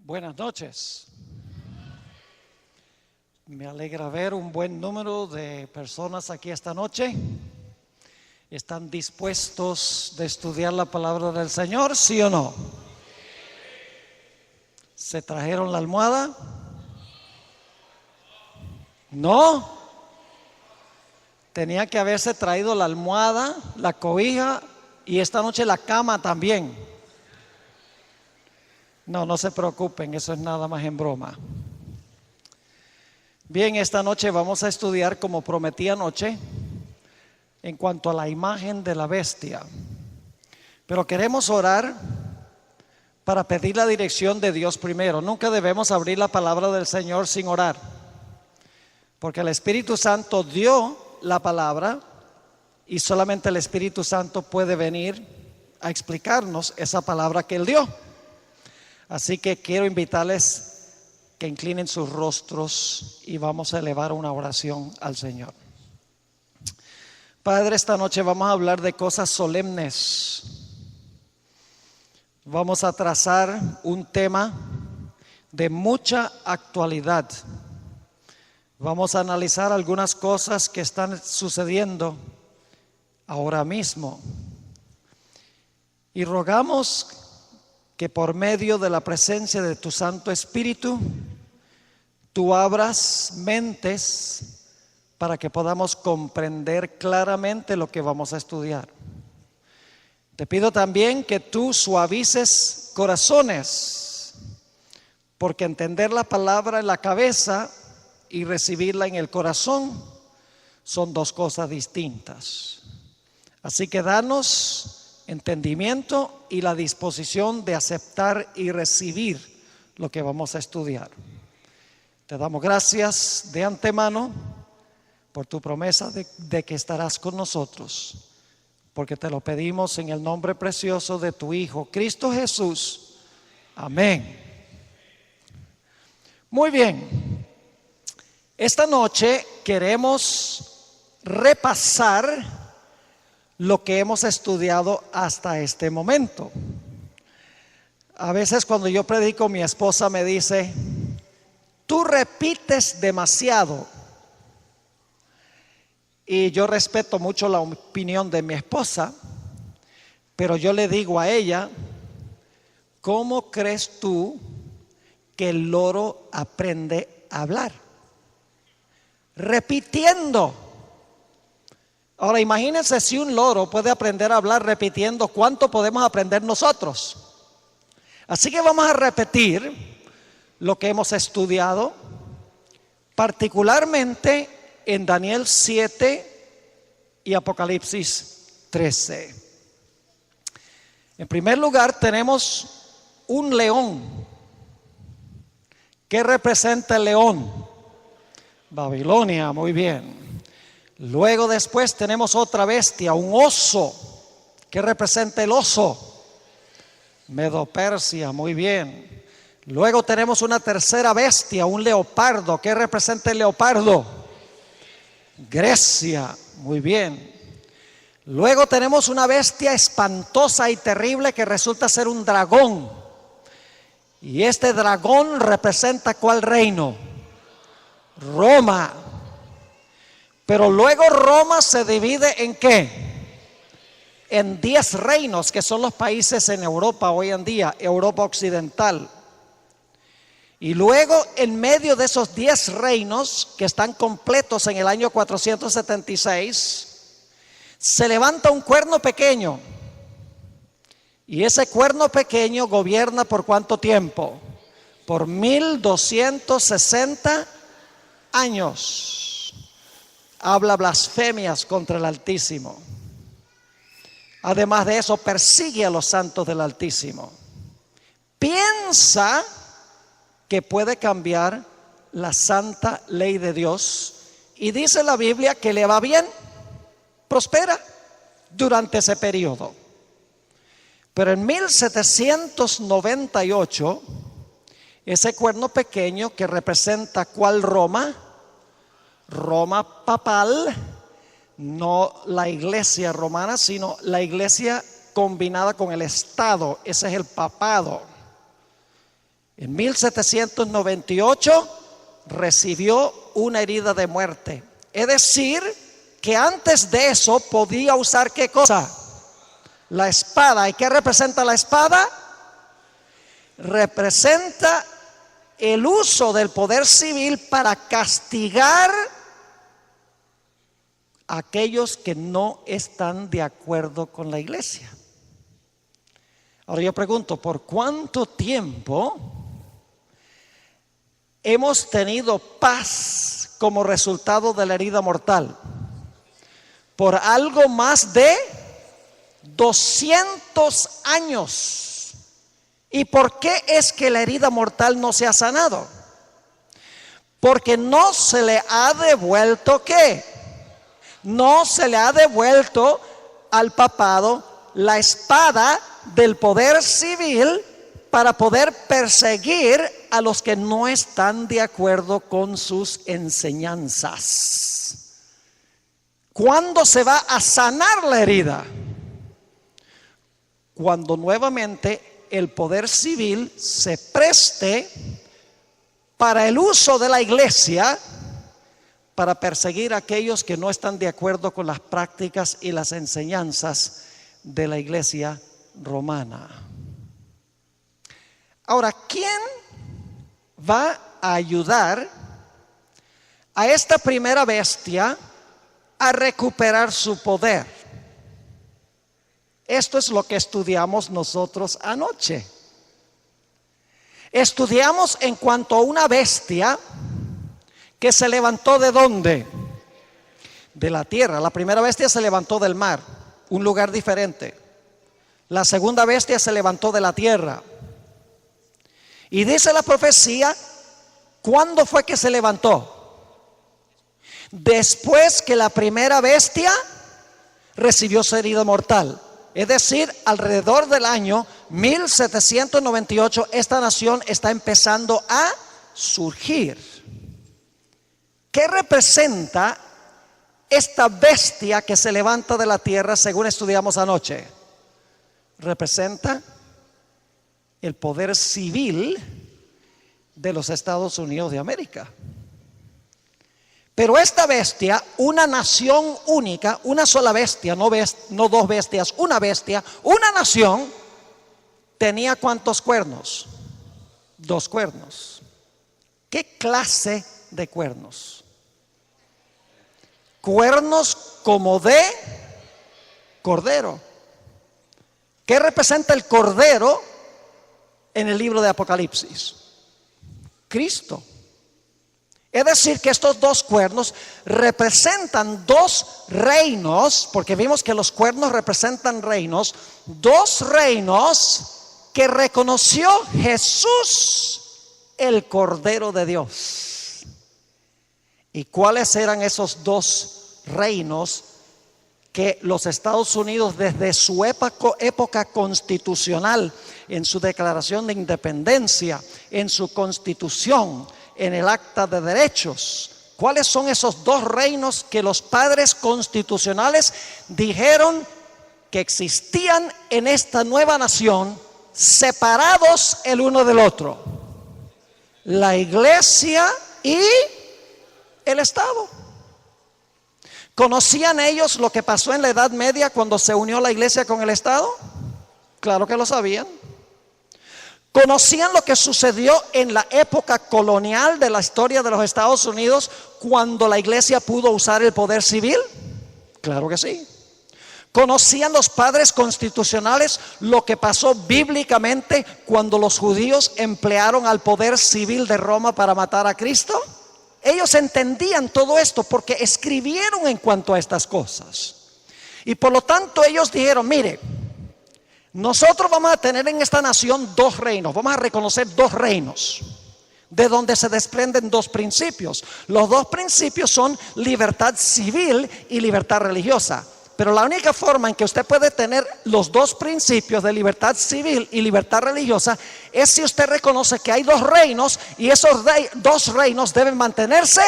Buenas noches. Me alegra ver un buen número de personas aquí esta noche. ¿Están dispuestos de estudiar la palabra del Señor, sí o no? ¿Se trajeron la almohada? ¿No? Tenía que haberse traído la almohada, la cobija y esta noche la cama también. No se preocupen, eso es nada más en broma. Bien, esta noche vamos a estudiar, como prometí anoche, en cuanto a la imagen de la bestia. Pero queremos orar para pedir la dirección de Dios primero. Nunca debemos abrir la palabra del Señor sin orar, porque el Espíritu Santo dio la palabra y solamente el Espíritu Santo puede venir a explicarnos esa palabra que Él dio. Así que quiero invitarles que inclinen sus rostros y vamos a elevar una oración al Señor. Padre, esta noche vamos a hablar de cosas solemnes. Vamos a trazar un tema de mucha actualidad. Vamos a analizar algunas cosas que están sucediendo ahora mismo. Y rogamos que por medio de la presencia de tu Santo Espíritu, tú abras mentes para que podamos comprender claramente lo que vamos a estudiar. Te pido también que tú suavices corazones, porque entender la palabra en la cabeza y recibirla en el corazón son dos cosas distintas. Así que danos entendimiento y la disposición de aceptar y recibir lo que vamos a estudiar. Te damos gracias de antemano por tu promesa de que estarás con nosotros, porque te lo pedimos en el nombre precioso de tu Hijo, Cristo Jesús. Amén. Muy bien. Esta noche queremos repasar lo que hemos estudiado hasta este momento. A veces cuando yo predico, mi esposa me dice: tú repites demasiado. Y yo respeto mucho la opinión de mi esposa, pero yo le digo a ella: ¿cómo crees tú que el loro aprende a hablar? Repitiendo. Ahora imagínense, si un loro puede aprender a hablar repitiendo, ¿cuánto podemos aprender nosotros? Así que vamos a repetir lo que hemos estudiado, particularmente en Daniel 7 y Apocalipsis 13. En primer lugar tenemos un león. ¿Qué representa el león? Babilonia, muy bien. Luego después tenemos otra bestia, un oso. ¿Qué representa el oso? Medo-Persia, muy bien. Luego tenemos una tercera bestia, un leopardo. ¿Qué representa el leopardo? Grecia, muy bien. Luego tenemos una bestia espantosa y terrible que resulta ser un dragón. Y este dragón representa ¿cuál reino? Roma. Pero luego Roma se divide ¿en qué? En 10 reinos, que son los países en Europa hoy en día, Europa occidental. Y luego en medio de esos 10 reinos, que están completos en el año 476, se levanta un cuerno pequeño. Y ese cuerno pequeño gobierna ¿por cuánto tiempo? Por 1260 años. Habla blasfemias contra el Altísimo. Además de eso, persigue a los santos del Altísimo. Piensa que puede cambiar la santa ley de Dios. Y dice la Biblia que le va bien, prospera durante ese periodo. Pero en 1798, ese cuerno pequeño que representa ¿cuál Roma? Roma papal, no la iglesia romana, sino la iglesia combinada con el Estado. Ese es el papado. En 1798 recibió una herida de muerte. Es decir, que antes de eso podía usar ¿qué cosa? La espada. ¿Y qué representa la espada? Representa el uso del poder civil para castigar a aquellos que no están de acuerdo con la iglesia. Ahora yo pregunto, ¿por cuánto tiempo hemos tenido paz como resultado de la herida mortal? Por algo más de 200 años. ¿Y por qué es que la herida mortal no se ha sanado? Porque no se le ha devuelto ¿qué? No se le ha devuelto al papado la espada del poder civil para poder perseguir a los que no están de acuerdo con sus enseñanzas. ¿Cuándo se va a sanar la herida? Cuando nuevamente el poder civil se preste para el uso de la iglesia para perseguir a aquellos que no están de acuerdo con las prácticas y las enseñanzas de la iglesia romana. Ahora, ¿quién va a ayudar a esta primera bestia a recuperar su poder? Esto es lo que estudiamos nosotros anoche. Estudiamos en cuanto a una bestia que se levantó ¿de dónde? De la tierra. La primera bestia se levantó del mar, un lugar diferente. La segunda bestia se levantó de la tierra. Y dice la profecía, ¿cuándo fue que se levantó? Después que la primera bestia recibió su herida mortal. Es decir, alrededor del año 1798, esta nación está empezando a surgir. ¿Qué representa esta bestia que se levanta de la tierra según estudiamos anoche? Representa el poder civil de los Estados Unidos de América. Pero esta bestia, una nación única, una sola bestia, no dos bestias, una bestia, una nación, tenía ¿cuántos cuernos? 2 cuernos. ¿Qué clase de cuernos? Cuernos como de cordero. ¿Qué representa el cordero en el libro de Apocalipsis? Cristo. Es decir, que estos 2 cuernos representan 2 reinos, porque vimos que los cuernos representan reinos, 2 reinos que reconoció Jesús, el Cordero de Dios. ¿Y cuáles eran esos 2 reinos que los Estados Unidos desde su época constitucional, en su declaración de independencia, en su constitución, en el acta de derechos? ¿Cuáles son esos 2 reinos que los padres constitucionales dijeron que existían en esta nueva nación, separados el uno del otro? La iglesia y el Estado. ¿Conocían ellos lo que pasó en la Edad Media cuando se unió la iglesia con el Estado? Claro que lo sabían. ¿Conocían lo que sucedió en la época colonial de la historia de los Estados Unidos cuando la iglesia pudo usar el poder civil? Claro que sí. ¿Conocían los padres constitucionales lo que pasó bíblicamente cuando los judíos emplearon al poder civil de Roma para matar a Cristo? Ellos entendían todo esto porque escribieron en cuanto a estas cosas. Y por lo tanto ellos dijeron, mire, nosotros vamos a tener en esta nación 2 reinos, vamos a reconocer 2 reinos, de donde se desprenden 2 principios. Los 2 principios son libertad civil y libertad religiosa. Pero la única forma en que usted puede tener los 2 principios de libertad civil y libertad religiosa es si usted reconoce que hay 2 reinos y esos 2 reinos deben mantenerse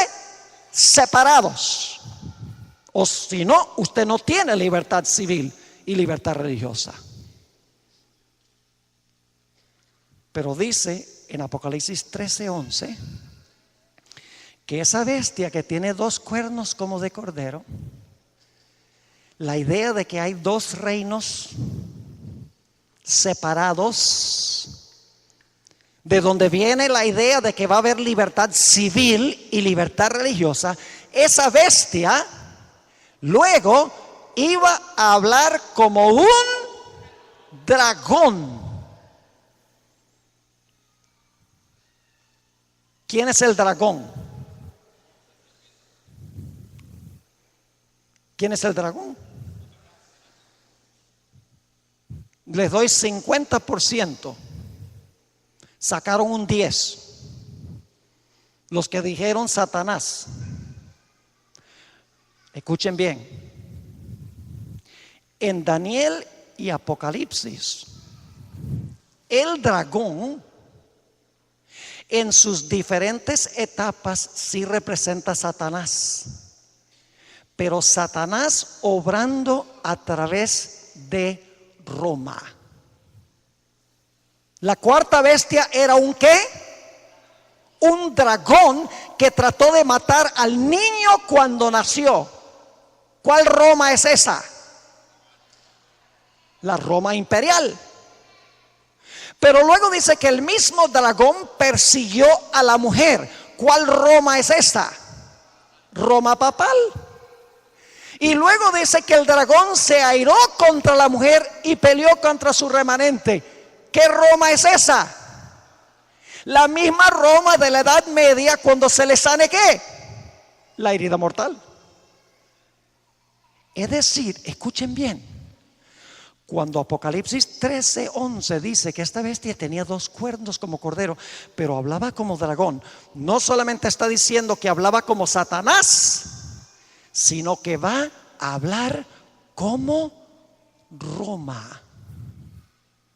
separados. O si no, usted no tiene libertad civil y libertad religiosa. Pero dice en Apocalipsis 13:11 que esa bestia que tiene 2 cuernos como de cordero, la idea de que hay 2 reinos separados, de donde viene la idea de que va a haber libertad civil y libertad religiosa, esa bestia luego iba a hablar como un dragón. ¿Quién es el dragón? ¿Quién es el dragón? Les doy 50%. Sacaron un 10. Los que dijeron Satanás. Escuchen bien. En Daniel y Apocalipsis, el dragón en sus diferentes etapas sí representa a Satanás, pero Satanás obrando a través de Roma. La cuarta bestia era un ¿qué? Un dragón que trató de matar al niño cuando nació. ¿Cuál Roma es esa? La Roma imperial. Pero luego dice que el mismo dragón persiguió a la mujer. ¿Cuál Roma es esta? Roma papal. Y luego dice que el dragón se airó contra la mujer y peleó contra su remanente. ¿Qué Roma es esa? La misma Roma de la Edad Media, cuando se le sane ¿qué? La herida mortal. Es decir, escuchen bien, cuando Apocalipsis 13:11 dice que esta bestia tenía 2 cuernos como cordero, pero hablaba como dragón, no solamente está diciendo que hablaba como Satanás, sino que va a hablar como Roma.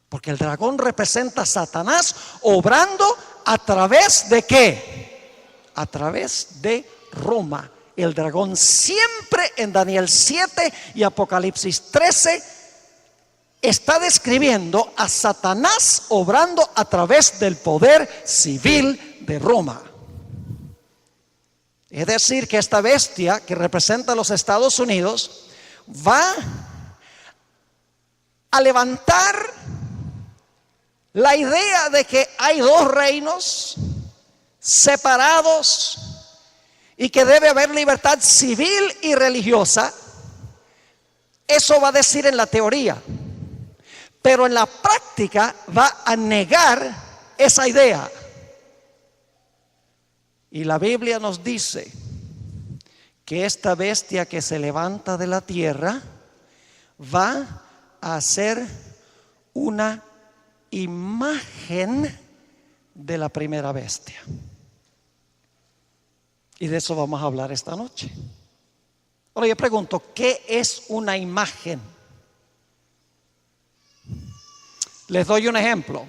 Porque el dragón representa a Satanás obrando a través de ¿qué? A través de Roma. El dragón siempre en Daniel 7 y Apocalipsis 13 está describiendo a Satanás obrando a través del poder civil de Roma. Es decir, que esta bestia que representa a los Estados Unidos va a levantar la idea de que hay 2 reinos separados y que debe haber libertad civil y religiosa. Eso va a decir en la teoría, pero en la práctica va a negar esa idea. Y la Biblia nos dice que esta bestia que se levanta de la tierra va a ser una imagen de la primera bestia. Y de eso vamos a hablar esta noche. Ahora yo pregunto, ¿qué es una imagen? Les doy un ejemplo.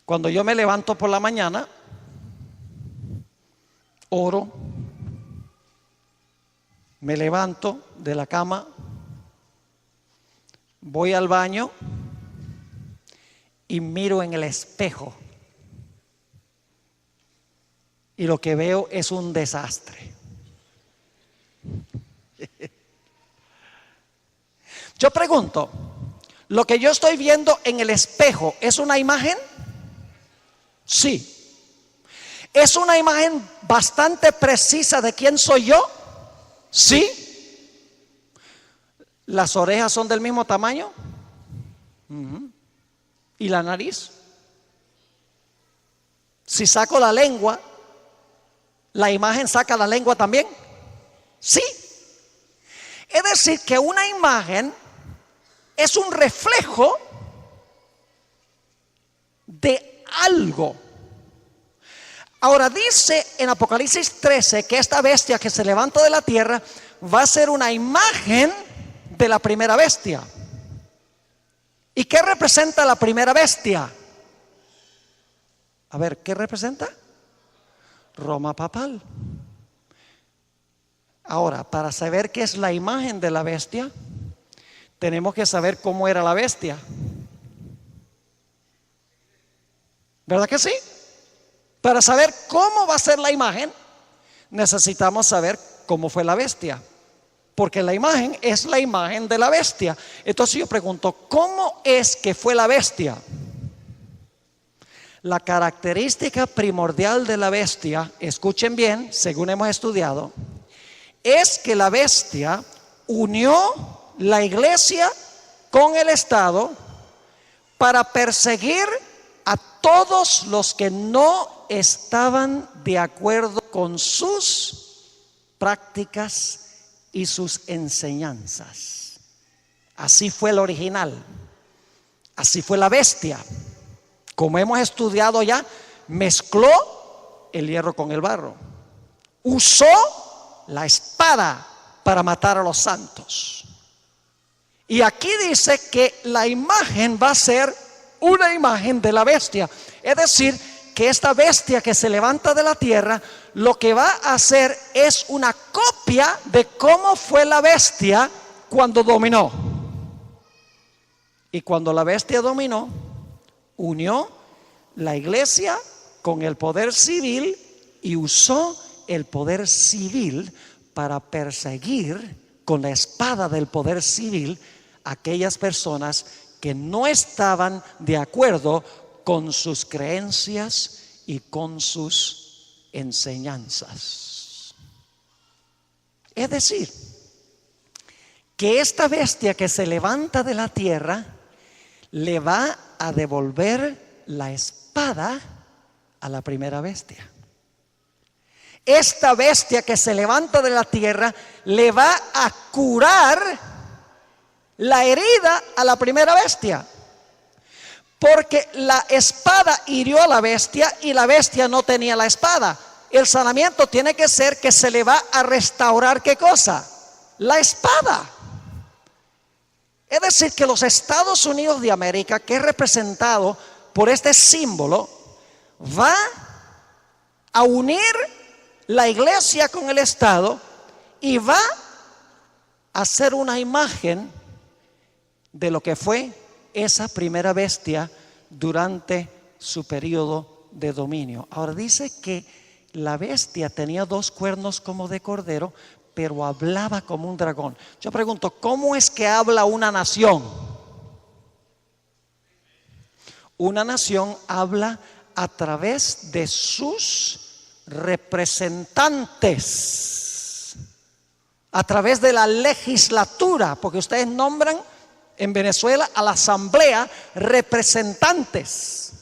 Cuando yo me levanto por la mañana, oro, me levanto de la cama, voy al baño y miro en el espejo. Y lo que veo es un desastre. Yo pregunto, ¿lo que yo estoy viendo en el espejo es una imagen? Sí. ¿Es una imagen bastante precisa de quién soy yo? Sí. ¿Las orejas son del mismo tamaño? ¿Y la nariz? Si saco la lengua, ¿la imagen saca la lengua también? Sí. Es decir, que una imagen es un reflejo de algo. Ahora dice en Apocalipsis 13 que esta bestia que se levanta de la tierra va a ser una imagen de la primera bestia. ¿Y qué representa la primera bestia? A ver, ¿qué representa? Roma papal. Ahora, para saber qué es la imagen de la bestia, tenemos que saber cómo era la bestia. ¿Verdad que sí? Para saber cómo va a ser la imagen, necesitamos saber cómo fue la bestia. Porque la imagen es la imagen de la bestia. Entonces yo pregunto, ¿cómo es que fue la bestia? La característica primordial de la bestia, escuchen bien, según hemos estudiado, es que la bestia unió la iglesia con el Estado para perseguir a todos los que no estaban de acuerdo con sus prácticas y sus enseñanzas. Así fue el original, así fue la bestia. Como hemos estudiado ya, mezcló el hierro con el barro, usó la espada para matar a los santos. Y aquí dice que la imagen va a ser una imagen de la bestia. Es decir, que esta bestia que se levanta de la tierra, lo que va a hacer es una copia de cómo fue la bestia cuando dominó. Y cuando la bestia dominó, unió la iglesia con el poder civil y usó el poder civil para perseguir con la espada del poder civil a aquellas personas que no estaban de acuerdo con sus creencias y con sus enseñanzas. Es decir, que esta bestia que se levanta de la tierra le va a devolver la espada a la primera bestia. Esta bestia que se levanta de la tierra le va a curar la herida a la primera bestia. Porque la espada hirió a la bestia y la bestia no tenía la espada. El sanamiento tiene que ser que se le va a restaurar, ¿qué cosa? La espada. Es decir, que los Estados Unidos de América, que es representado por este símbolo, va a unir la iglesia con el Estado y va a hacer una imagen de lo que fue esa primera bestia durante su periodo de dominio. Ahora dice que la bestia tenía 2 cuernos como de cordero, pero hablaba como un dragón. Yo pregunto, ¿cómo es que habla una nación? Una nación habla a través de sus representantes, a través de la legislatura, porque ustedes nombran en Venezuela a la asamblea representantes.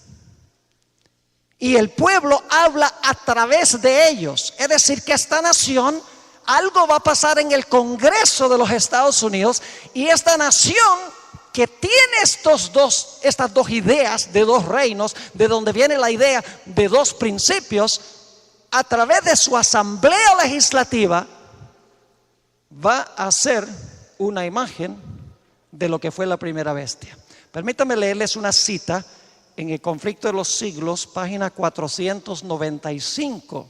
Y el pueblo habla a través de ellos. Es decir, que esta nación, algo va a pasar en el Congreso de los Estados Unidos, y esta nación que tiene estas dos ideas de 2 reinos, de donde viene la idea de 2 principios, a través de su asamblea legislativa va a hacer una imagen de lo que fue la primera bestia. Permítanme leerles una cita en El conflicto de los siglos, página 495,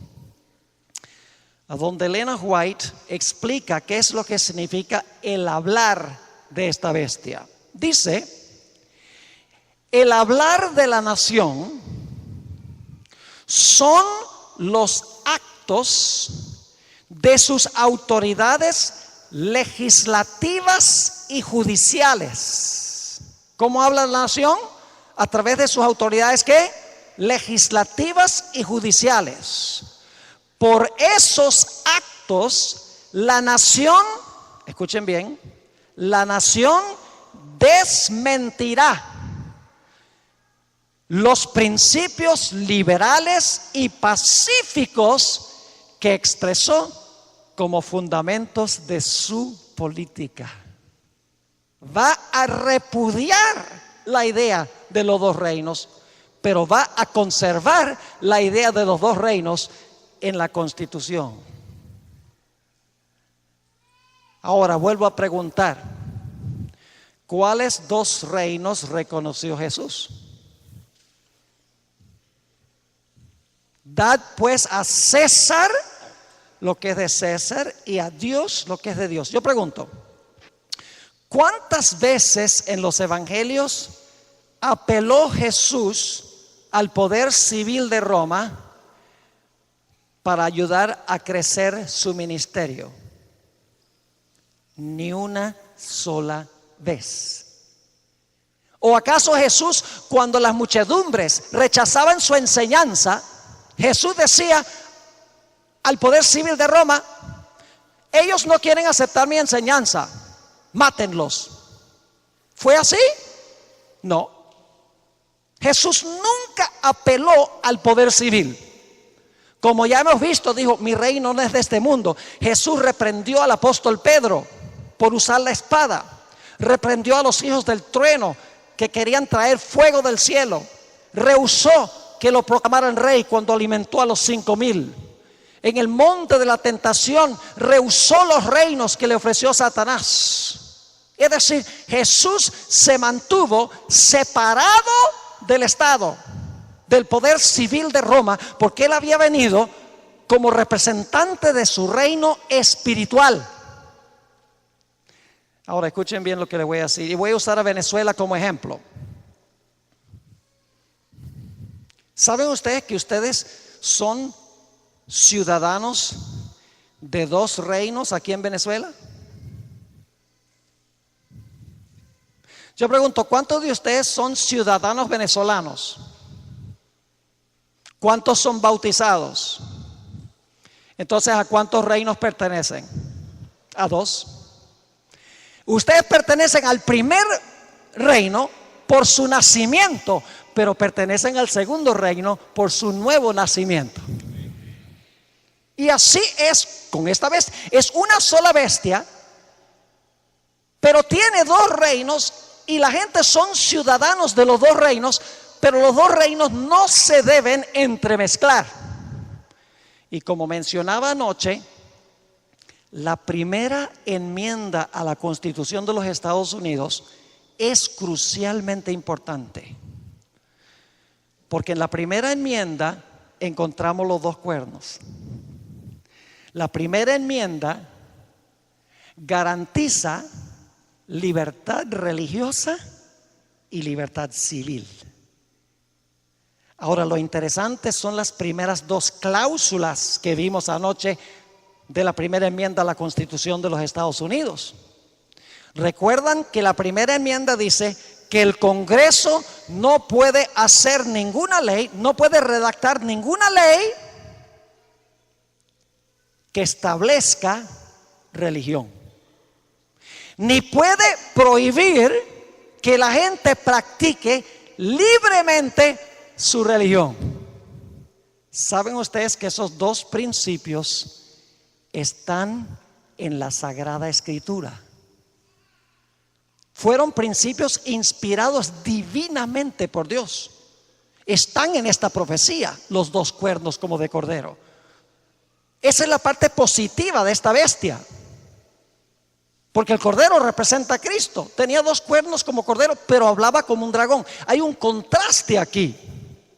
a donde Elena White explica qué es lo que significa el hablar de esta bestia. Dice: el hablar de la nación son los actos de sus autoridades legislativas y judiciales. ¿Cómo habla la nación? A través de sus autoridades, ¿qué? Legislativas y judiciales. Por esos actos, la nación, escuchen bien, la nación desmentirá los principios liberales y pacíficos que expresó como fundamentos de su política. Va a repudiar la idea de los 2 reinos, pero va a conservar la idea de los 2 reinos en la Constitución. Ahora vuelvo a preguntar, ¿cuáles 2 reinos reconoció Jesús? Dad pues a César lo que es de César y a Dios lo que es de Dios. Yo pregunto, ¿cuántas veces en los evangelios apeló Jesús al poder civil de Roma para ayudar a crecer su ministerio. Ni una sola vez. ¿O acaso Jesús, cuando las muchedumbres rechazaban su enseñanza, Jesús decía al poder civil de Roma: ellos no quieren aceptar mi enseñanza, mátenlos? ¿Fue así? No. Jesús nunca apeló al poder civil. Como ya hemos visto, dijo: mi reino no es de este mundo. Jesús reprendió al apóstol Pedro por usar la espada. Reprendió a los hijos del trueno que querían traer fuego del cielo. Rehusó que lo proclamaran rey cuando alimentó a los 5,000. En el monte de la tentación rehusó los reinos que le ofreció Satanás. Es decir, Jesús se mantuvo separado del Estado, del poder civil de Roma, porque él había venido como representante de su reino espiritual. Ahora escuchen bien lo que les voy a decir, y voy a usar a Venezuela como ejemplo. ¿Saben ustedes que ustedes son ciudadanos de 2 reinos aquí en Venezuela? Yo pregunto, ¿cuántos de ustedes son ciudadanos venezolanos? ¿Cuántos son bautizados? Entonces, ¿a cuántos reinos pertenecen? A 2. Ustedes pertenecen al primer reino por su nacimiento, pero pertenecen al segundo reino por su nuevo nacimiento. Y así es con esta bestia. Es una sola bestia, pero tiene 2 reinos, y la gente son ciudadanos de los 2 reinos, pero los 2 reinos no se deben entremezclar. Y como mencionaba anoche, la primera enmienda a la Constitución de los Estados Unidos es crucialmente importante, porque en la primera enmienda encontramos los 2 cuernos. La primera enmienda garantiza libertad religiosa y libertad civil. Ahora, lo interesante son las primeras 2 cláusulas que vimos anoche de la primera enmienda a la Constitución de los Estados Unidos. Recuerdan que la primera enmienda dice que el Congreso no puede hacer ninguna ley, no puede redactar ninguna ley que establezca religión, ni puede prohibir que la gente practique libremente su religión. ¿Saben ustedes que esos 2 principios están en la Sagrada Escritura? Fueron principios inspirados divinamente por Dios. Están en esta profecía, los 2 cuernos como de cordero. Esa es la parte positiva de esta bestia, porque el cordero representa a Cristo. Tenía 2 cuernos como cordero, pero hablaba como un dragón. Hay un contraste aquí.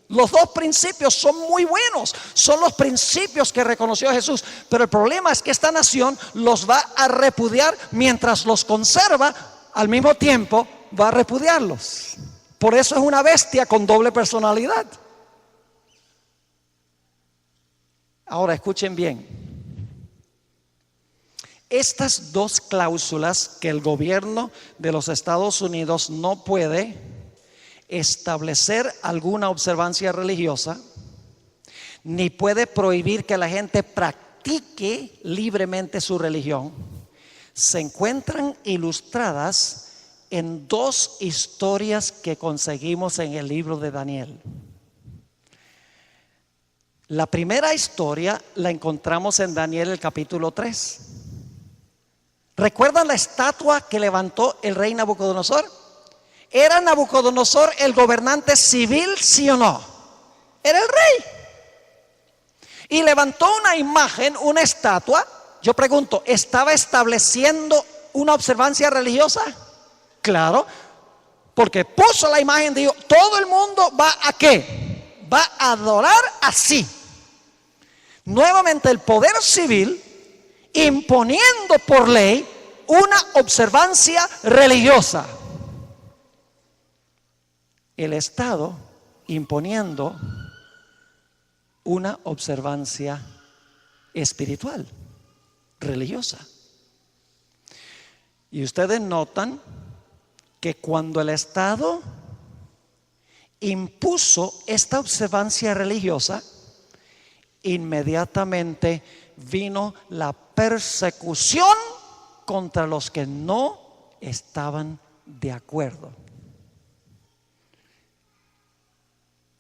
Los 2 principios son muy buenos, son los principios que reconoció Jesús, pero el problema es que esta nación los va a repudiar mientras los conserva. Al mismo tiempo va a repudiarlos. Por eso es una bestia con doble personalidad. Ahora escuchen bien. Estas 2 cláusulas que el gobierno de los Estados Unidos no puede establecer alguna observancia religiosa, ni puede prohibir que la gente practique libremente su religión, se encuentran ilustradas en 2 historias que conseguimos en el libro de Daniel. La primera historia la encontramos en Daniel el capítulo 3. ¿Recuerdan la estatua que levantó el rey Nabucodonosor? ¿Era Nabucodonosor el gobernante civil, sí o no? Era el rey. Y levantó una imagen, una estatua. Yo pregunto, ¿estaba estableciendo una observancia religiosa? Claro, porque puso la imagen, dijo, todo el mundo va a ¿qué? Va a adorar así. Nuevamente el poder civil imponiendo por ley una observancia religiosa. El Estado imponiendo una observancia espiritual, religiosa. Y ustedes notan que cuando el Estado impuso esta observancia religiosa, inmediatamente vino la persecución contra los que no estaban de acuerdo.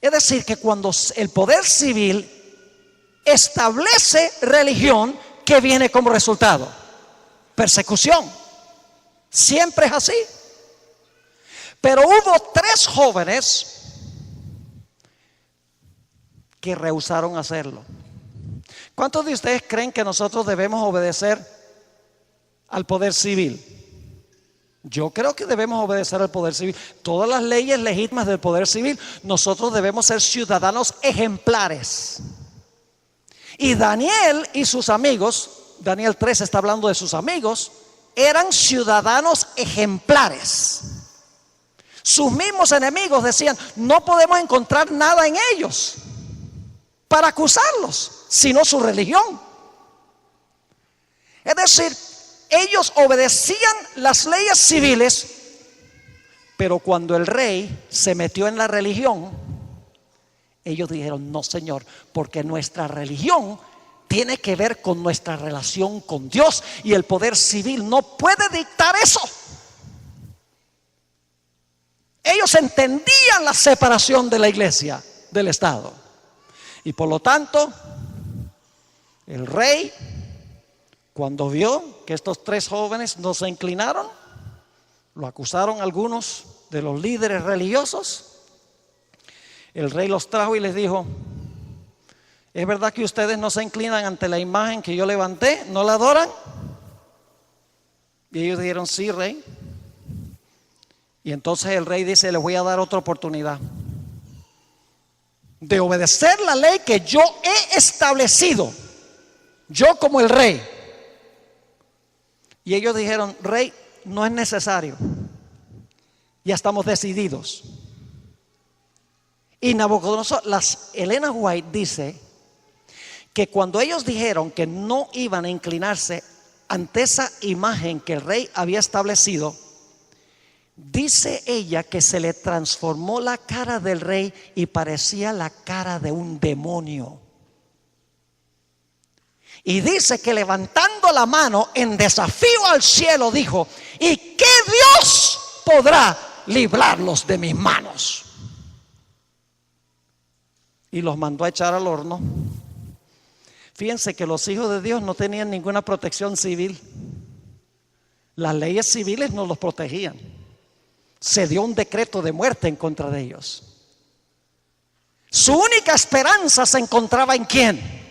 Es decir, que cuando el poder civil establece religión, ¿qué viene como resultado? Persecución. Siempre es así. Pero hubo 3 jóvenes que rehusaron hacerlo. ¿Cuántos de ustedes creen que nosotros debemos obedecer al poder civil? Yo creo que debemos obedecer al poder civil. Todas las leyes legítimas del poder civil, nosotros debemos ser ciudadanos ejemplares. Y Daniel y sus amigos, Daniel 3 está hablando de sus amigos, eran ciudadanos ejemplares. Sus mismos enemigos decían: no podemos encontrar nada en ellos para acusarlos, sino su religión. Es decir, ellos obedecían las leyes civiles, pero cuando el rey se metió en la religión, ellos dijeron: no, Señor, porque nuestra religión tiene que ver con nuestra relación con Dios, y el poder civil no puede dictar eso. Ellos entendían la separación de la iglesia del Estado, y por lo tanto el rey, cuando vio que estos 3 jóvenes no se inclinaron, lo acusaron algunos de los líderes religiosos. El rey los trajo y les dijo: ¿es verdad que ustedes no se inclinan ante la imagen que yo levanté? ¿No la adoran? Y ellos dijeron: sí, rey. Y entonces el rey dice: les voy a dar otra oportunidad de obedecer la ley que yo he establecido, yo como el rey. Y ellos dijeron: rey, no es necesario, ya estamos decididos. Y Nabucodonosor, Elena White dice que cuando ellos dijeron que no iban a inclinarse ante esa imagen que el rey había establecido, dice ella que se le transformó la cara del rey y parecía la cara de un demonio. Y dice que levantando la mano en desafío al cielo dijo: ¿y qué Dios podrá librarlos de mis manos? Y los mandó a echar al horno. Fíjense que los hijos de Dios no tenían ninguna protección civil. Las leyes civiles no los protegían. Se dio un decreto de muerte en contra de ellos. Su única esperanza se encontraba ¿en quién?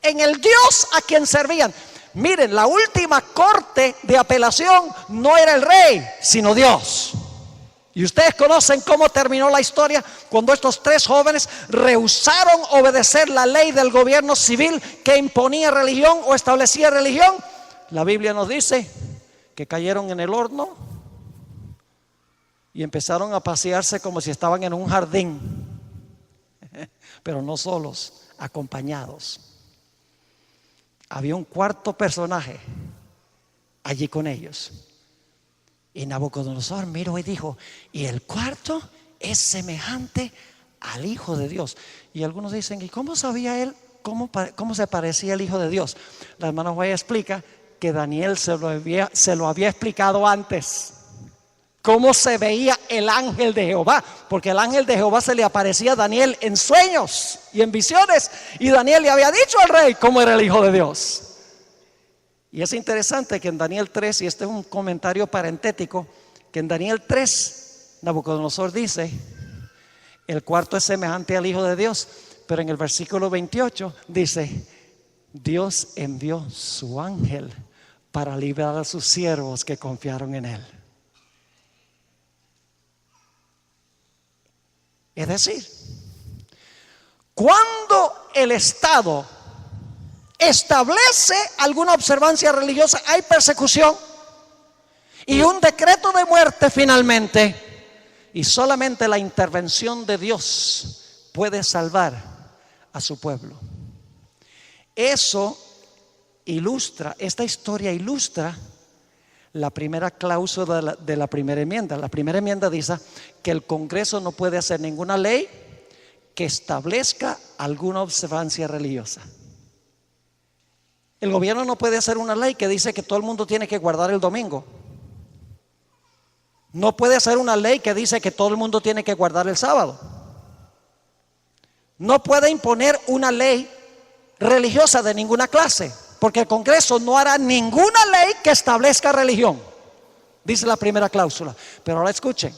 En el Dios a quien servían. Miren, la última corte de apelación no era el rey, sino Dios. Y ustedes conocen cómo terminó la historia cuando estos 3 jóvenes rehusaron obedecer la ley del gobierno civil que imponía religión o establecía religión. La Biblia nos dice que cayeron en el horno y empezaron a pasearse como si estaban en un jardín, pero no solos, acompañados. Había un cuarto personaje allí con ellos. Y Nabucodonosor miró y dijo: y el cuarto es semejante al Hijo de Dios. Y algunos dicen: ¿y cómo sabía él cómo se parecía el Hijo de Dios? La hermana White explica que Daniel se lo había explicado antes. Cómo se veía el ángel de Jehová, porque el ángel de Jehová se le aparecía a Daniel en sueños y en visiones, y Daniel le había dicho al rey cómo era el Hijo de Dios. Y es interesante que en Daniel 3, y este es un comentario parentético, que en Daniel 3 Nabucodonosor dice: el cuarto es semejante al Hijo de Dios, pero en el versículo 28 dice: Dios envió su ángel para librar a sus siervos que confiaron en él. Es decir, cuando el Estado establece alguna observancia religiosa, hay persecución y un decreto de muerte finalmente y solamente la intervención de Dios puede salvar a su pueblo. Eso ilustra, esta historia ilustra la primera cláusula de la primera enmienda. La primera enmienda dice que el Congreso no puede hacer ninguna ley que establezca alguna observancia religiosa. El gobierno no puede hacer una ley que dice que todo el mundo tiene que guardar el domingo. No puede hacer una ley que dice que todo el mundo tiene que guardar el sábado. No puede imponer una ley religiosa de ninguna clase, porque el Congreso no hará ninguna ley que establezca religión, dice la primera cláusula. Pero ahora escuchen,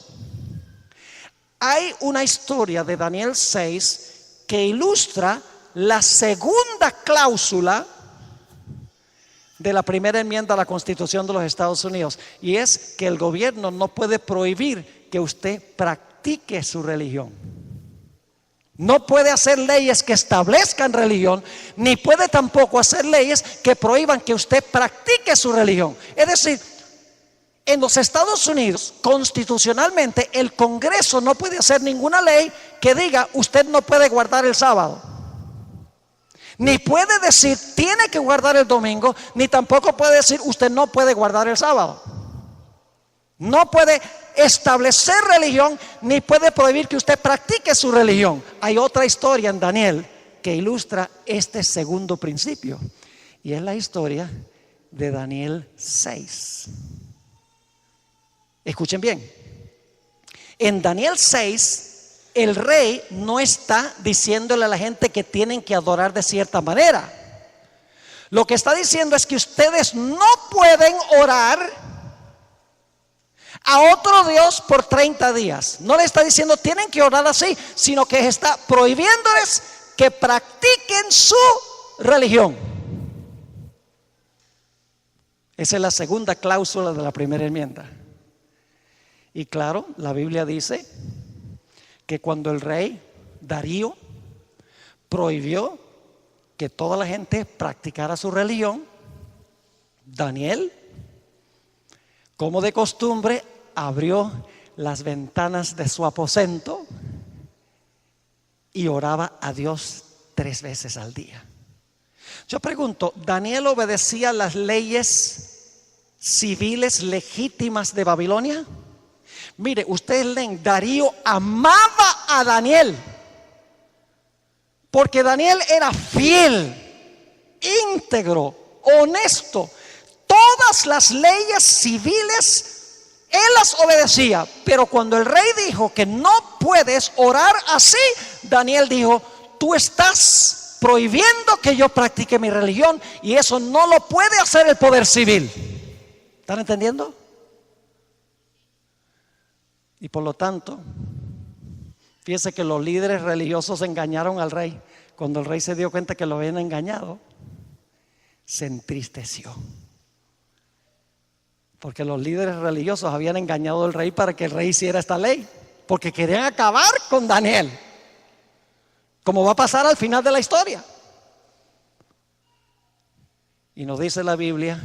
hay una historia de Daniel 6 que ilustra la segunda cláusula de la primera enmienda a la Constitución de los Estados Unidos, y es que el gobierno no puede prohibir que usted practique su religión. No puede hacer leyes que establezcan religión, ni puede tampoco hacer leyes que prohíban que usted practique su religión. Es decir, en los Estados Unidos, constitucionalmente, el Congreso no puede hacer ninguna ley que diga usted no puede guardar el sábado. Ni puede decir tiene que guardar el domingo, ni tampoco puede decir usted no puede guardar el sábado. No puede establecer religión, ni puede prohibir que usted practique su religión. Hay otra historia en Daniel que ilustra este segundo principio, y es la historia de Daniel 6. Escuchen bien. En Daniel 6, el rey no está diciéndole a la gente que tienen que adorar de cierta manera. Lo que está diciendo es que ustedes no pueden orar a otro Dios por 30 días. No le está diciendo tienen que orar así, sino que está prohibiéndoles que practiquen su religión. Esa es la segunda cláusula de la primera enmienda. Y claro, la Biblia dice que cuando el rey Darío prohibió que toda la gente practicara su religión, Daniel, como de costumbre, abrió las ventanas de su aposento y oraba a Dios 3 veces al día. Yo pregunto, ¿Daniel obedecía las leyes civiles legítimas de Babilonia? Mire, ustedes leen, Darío amaba a Daniel, porque Daniel era fiel, íntegro, honesto. Todas las leyes civiles él las obedecía, pero cuando el rey dijo que no puedes orar así, Daniel dijo, tú estás prohibiendo que yo practique mi religión, y eso no lo puede hacer el poder civil. ¿Están entendiendo? Y por lo tanto, fíjese que los líderes religiosos engañaron al rey. Cuando el rey se dio cuenta que lo habían engañado, se entristeció, porque los líderes religiosos habían engañado al rey para que el rey hiciera esta ley, porque querían acabar con Daniel, como va a pasar al final de la historia. Y nos dice la Biblia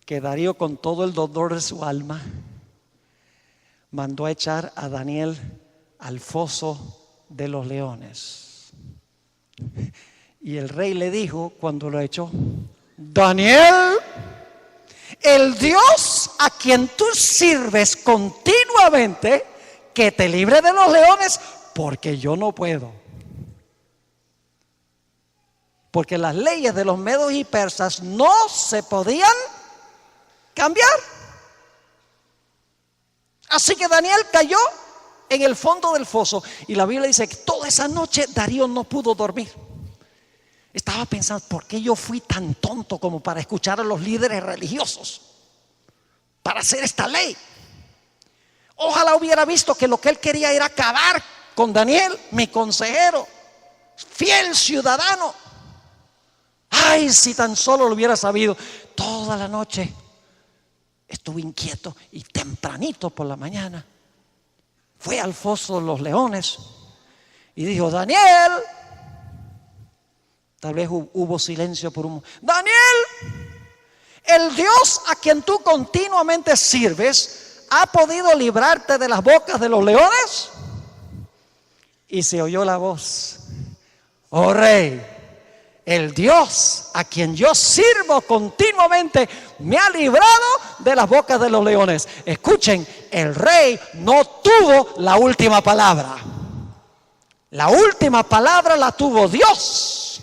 que Darío, con todo el dolor de su alma, mandó a echar a Daniel al foso de los leones. Y el rey le dijo cuando lo echó, Daniel, el Dios a quien tú sirves continuamente, que te libre de los leones, porque yo no puedo. Porque las leyes de los medos y persas no se podían cambiar. Así que Daniel cayó en el fondo del foso, y la Biblia dice que toda esa noche Darío no pudo dormir. Estaba pensando, ¿por qué yo fui tan tonto como para escuchar a los líderes religiosos para hacer esta ley? Ojalá hubiera visto que lo que él quería era acabar con Daniel, mi consejero, fiel ciudadano. Ay, si tan solo lo hubiera sabido. Toda la noche estuve inquieto, y tempranito por la mañana fue al foso de los leones y dijo, Daniel. Tal vez hubo silencio por un momento. Daniel, el Dios a quien tú continuamente sirves ¿ha podido librarte de las bocas de los leones? Y se oyó la voz: oh rey, el Dios a quien yo sirvo continuamente me ha librado de las bocas de los leones. Escuchen, el rey no tuvo la última palabra. La última palabra la tuvo Dios,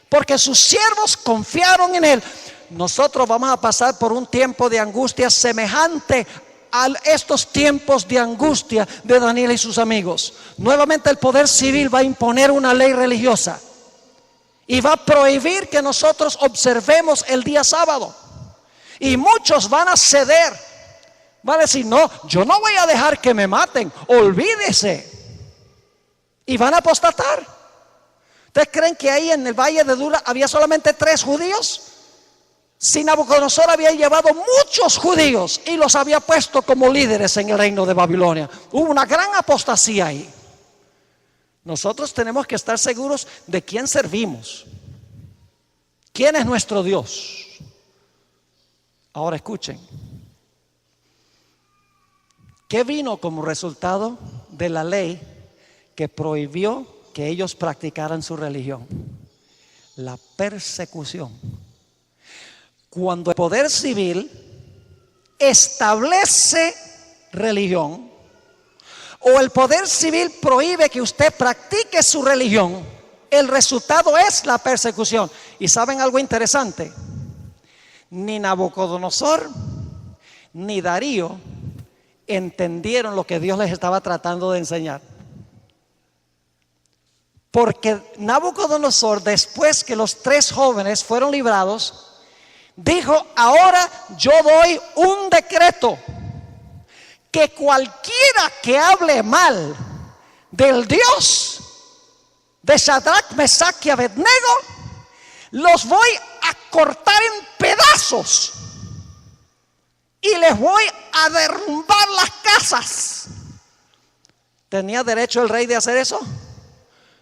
porque sus siervos confiaron en él. Nosotros vamos a pasar por un tiempo de angustia semejante a estos tiempos de angustia de Daniel y sus amigos. Nuevamente el poder civil va a imponer una ley religiosa y va a prohibir que nosotros observemos el día sábado. Y muchos van a ceder, van a decir: no, yo no voy a dejar que me maten, olvídese. Y van a apostatar. ¿Ustedes creen que ahí en el valle de Dura había solamente 3 judíos? Si Nabucodonosor había llevado muchos judíos y los había puesto como líderes en el reino de Babilonia, hubo una gran apostasía ahí. Nosotros tenemos que estar seguros de quién servimos, quién es nuestro Dios. Ahora escuchen, ¿qué vino como resultado de la ley que prohibió que ellos practicaran su religión? La persecución. Cuando el poder civil establece religión, o el poder civil prohíbe que usted practique su religión, el resultado es la persecución. ¿Y saben algo interesante? Ni Nabucodonosor ni Darío entendieron lo que Dios les estaba tratando de enseñar. Porque Nabucodonosor, después que los 3 jóvenes fueron librados, dijo: ahora yo doy un decreto, que cualquiera que hable mal del Dios de Sadrach, Mesach y Abednego, los voy a cortar en pedazos y les voy a derrumbar las casas. ¿Tenía derecho el rey de hacer eso?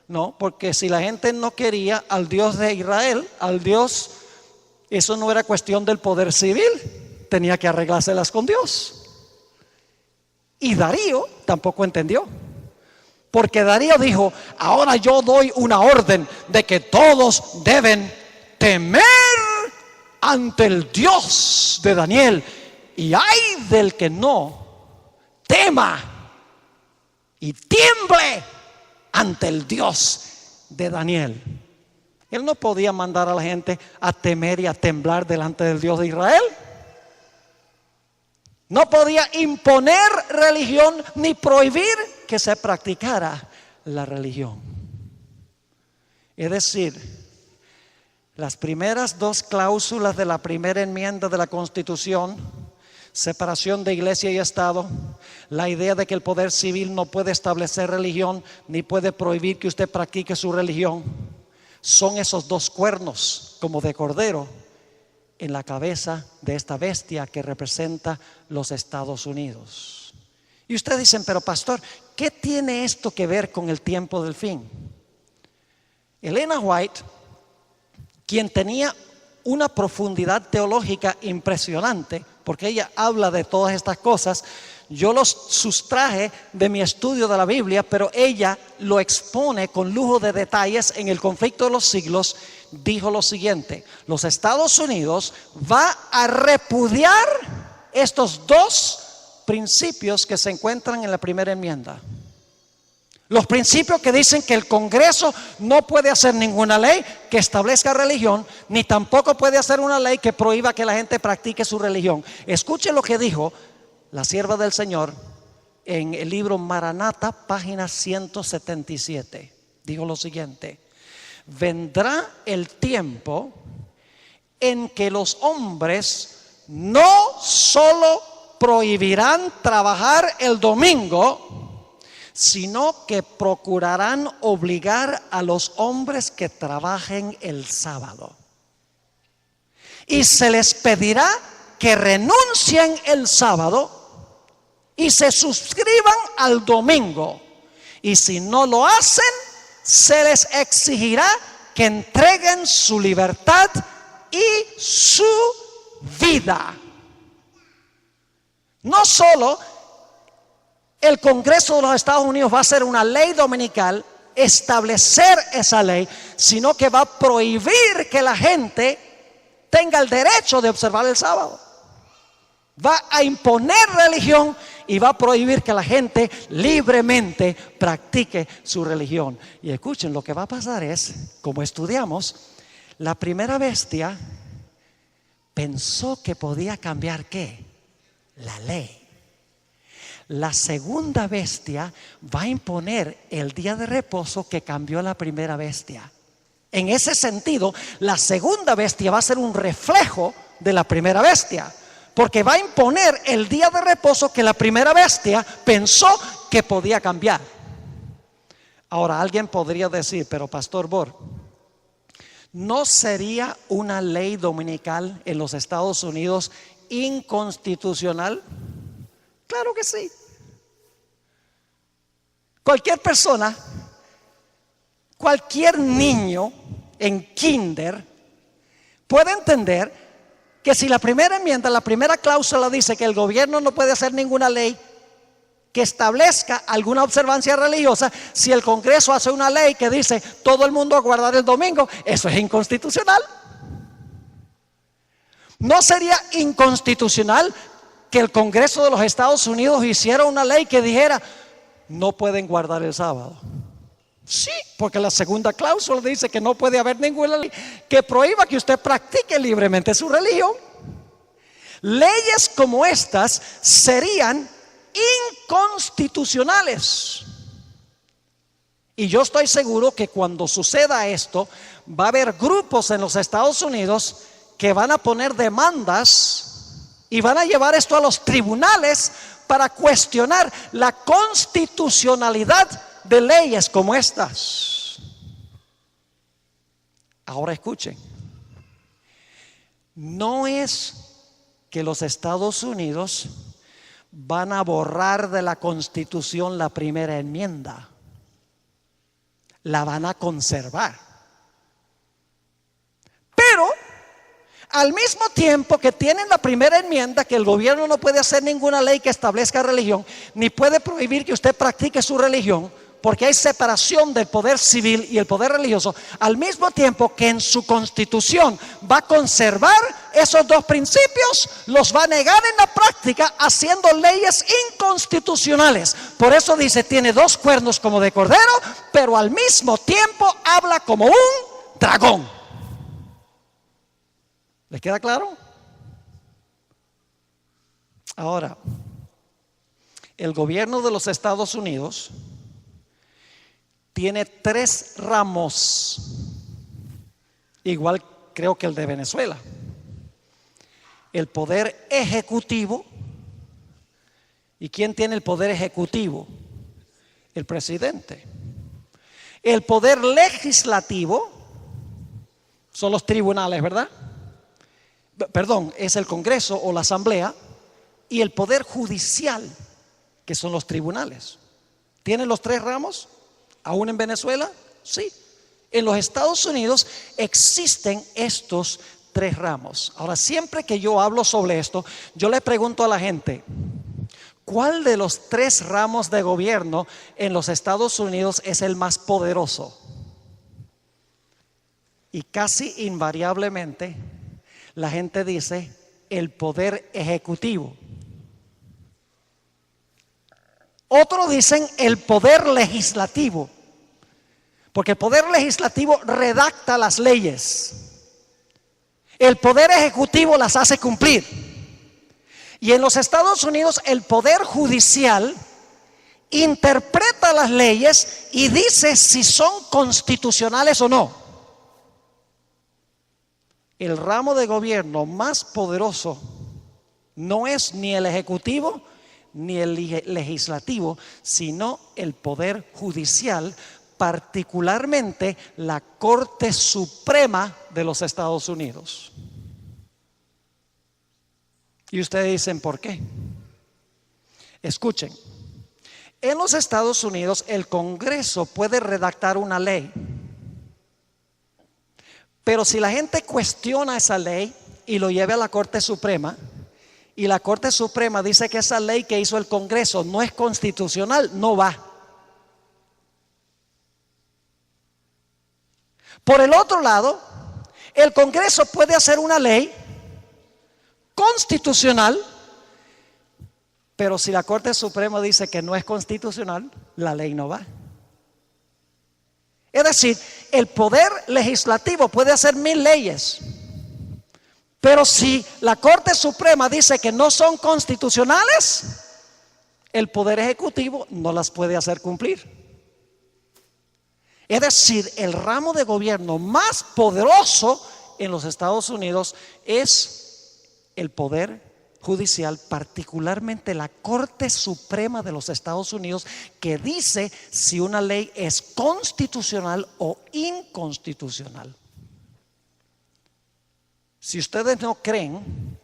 No, porque si la gente no quería al Dios de Israel, al Dios, eso no era cuestión del poder civil, tenía que arreglárselas con Dios. Y Darío tampoco entendió, porque Darío dijo: ahora yo doy una orden de que todos deben temer ante el Dios de Daniel, y ay del que no tema y tiemble ante el Dios de Daniel. Él no podía mandar a la gente a temer y a temblar delante del Dios de Israel. No podía imponer religión ni prohibir que se practicara la religión. Es decir, las primeras 2 cláusulas de la primera enmienda de la Constitución, separación de iglesia y Estado, la idea de que el poder civil no puede establecer religión ni puede prohibir que usted practique su religión, son esos 2 cuernos como de cordero en la cabeza de esta bestia que representa los Estados Unidos. Y ustedes dicen: pero pastor, ¿qué tiene esto que ver con el tiempo del fin? Elena White, quien tenía una profundidad teológica impresionante, porque ella habla de todas estas cosas, yo los sustraje de mi estudio de la Biblia, pero ella lo expone con lujo de detalles en El conflicto de los siglos. Dijo lo siguiente: los Estados Unidos va a repudiar estos 2 principios que se encuentran en la primera enmienda. Los principios que dicen que el Congreso no puede hacer ninguna ley que establezca religión, ni tampoco puede hacer una ley que prohíba que la gente practique su religión. Escuchen lo que dijo la sierva del Señor en el libro Maranata, página 177. Dijo lo siguiente: vendrá el tiempo en que los hombres no solo prohibirán trabajar el domingo, sino que procurarán obligar a los hombres que trabajen el sábado. Y se les pedirá que renuncien el sábado y se suscriban al domingo. Y si no lo hacen, se les exigirá que entreguen su libertad y su vida. No solo el Congreso de los Estados Unidos va a hacer una ley dominical, establecer esa ley, sino que va a prohibir que la gente tenga el derecho de observar el sábado. Va a imponer religión y va a prohibir que la gente libremente practique su religión. Y escuchen, lo que va a pasar es, como estudiamos, la primera bestia pensó que podía cambiar ¿qué? La ley. La segunda bestia va a imponer el día de reposo que cambió la primera bestia. En ese sentido, la segunda bestia va a ser un reflejo de la primera bestia, porque va a imponer el día de reposo que la primera bestia pensó que podía cambiar. Ahora, alguien podría decir, pero Pastor Bor, ¿no sería una ley dominical en los Estados Unidos inconstitucional? Claro que sí. Cualquier persona, cualquier niño en kinder puede entender que si la primera enmienda, la primera cláusula dice que el gobierno no puede hacer ninguna ley que establezca alguna observancia religiosa, si el Congreso hace una ley que dice todo el mundo a guardar el domingo, eso es inconstitucional. ¿No sería inconstitucional que el Congreso de los Estados Unidos hiciera una ley que dijera no pueden guardar el sábado? Sí, porque la segunda cláusula dice que no puede haber ninguna ley que prohíba que usted practique libremente su religión. Leyes como estas serían inconstitucionales. Y yo estoy seguro que cuando suceda esto, va a haber grupos en los Estados Unidos que van a poner demandas y van a llevar esto a los tribunales para cuestionar la constitucionalidad de leyes como estas. Ahora escuchen, no es que los Estados Unidos van a borrar de la Constitución la primera enmienda, la van a conservar. Pero al mismo tiempo que tienen la primera enmienda, que el gobierno no puede hacer ninguna ley que establezca religión, ni puede prohibir que usted practique su religión, porque hay separación del poder civil y el poder religioso, al mismo tiempo que en su constitución va a conservar esos dos principios, los va a negar en la práctica haciendo leyes inconstitucionales. Por eso dice, tiene dos cuernos como de cordero, pero al mismo tiempo habla como un dragón. ¿Les queda claro? Ahora, el gobierno de los Estados Unidos tiene 3 ramos, igual creo que el de Venezuela: el poder ejecutivo. ¿Y quién tiene el poder ejecutivo? El presidente. El poder legislativo son los tribunales, ¿verdad? Perdón, es el Congreso o la Asamblea. Y el poder judicial, que son los tribunales. ¿Tienen los 3 ramos? ¿Aún en Venezuela? Sí. En los Estados Unidos existen estos 3 ramos. Ahora, siempre que yo hablo sobre esto, yo le pregunto a la gente, ¿cuál de los 3 ramos de gobierno en los Estados Unidos es el más poderoso? Y casi invariablemente la gente dice el poder ejecutivo. Otros dicen el poder legislativo, porque el poder legislativo redacta las leyes, el poder ejecutivo las hace cumplir. Y en los Estados Unidos el poder judicial interpreta las leyes y dice si son constitucionales o no. El ramo de gobierno más poderoso no es ni el ejecutivo ni el legislativo, sino el poder judicial, particularmente la Corte Suprema de los Estados Unidos. Y ustedes dicen, ¿por qué? Escuchen, en los Estados Unidos el Congreso puede redactar una ley, pero si la gente cuestiona esa ley y lo lleva a la Corte Suprema, y la Corte Suprema dice que esa ley que hizo el Congreso no es constitucional, no va. Por el otro lado, el Congreso puede hacer una ley constitucional, pero si la Corte Suprema dice que no es constitucional, la ley no va. Es decir, el poder legislativo puede hacer 1000 leyes, pero si la Corte Suprema dice que no son constitucionales, el poder ejecutivo no las puede hacer cumplir. Es decir, el ramo de gobierno más poderoso en los Estados Unidos es el poder judicial, particularmente la Corte Suprema de los Estados Unidos, que dice si una ley es constitucional o inconstitucional. Si ustedes no creen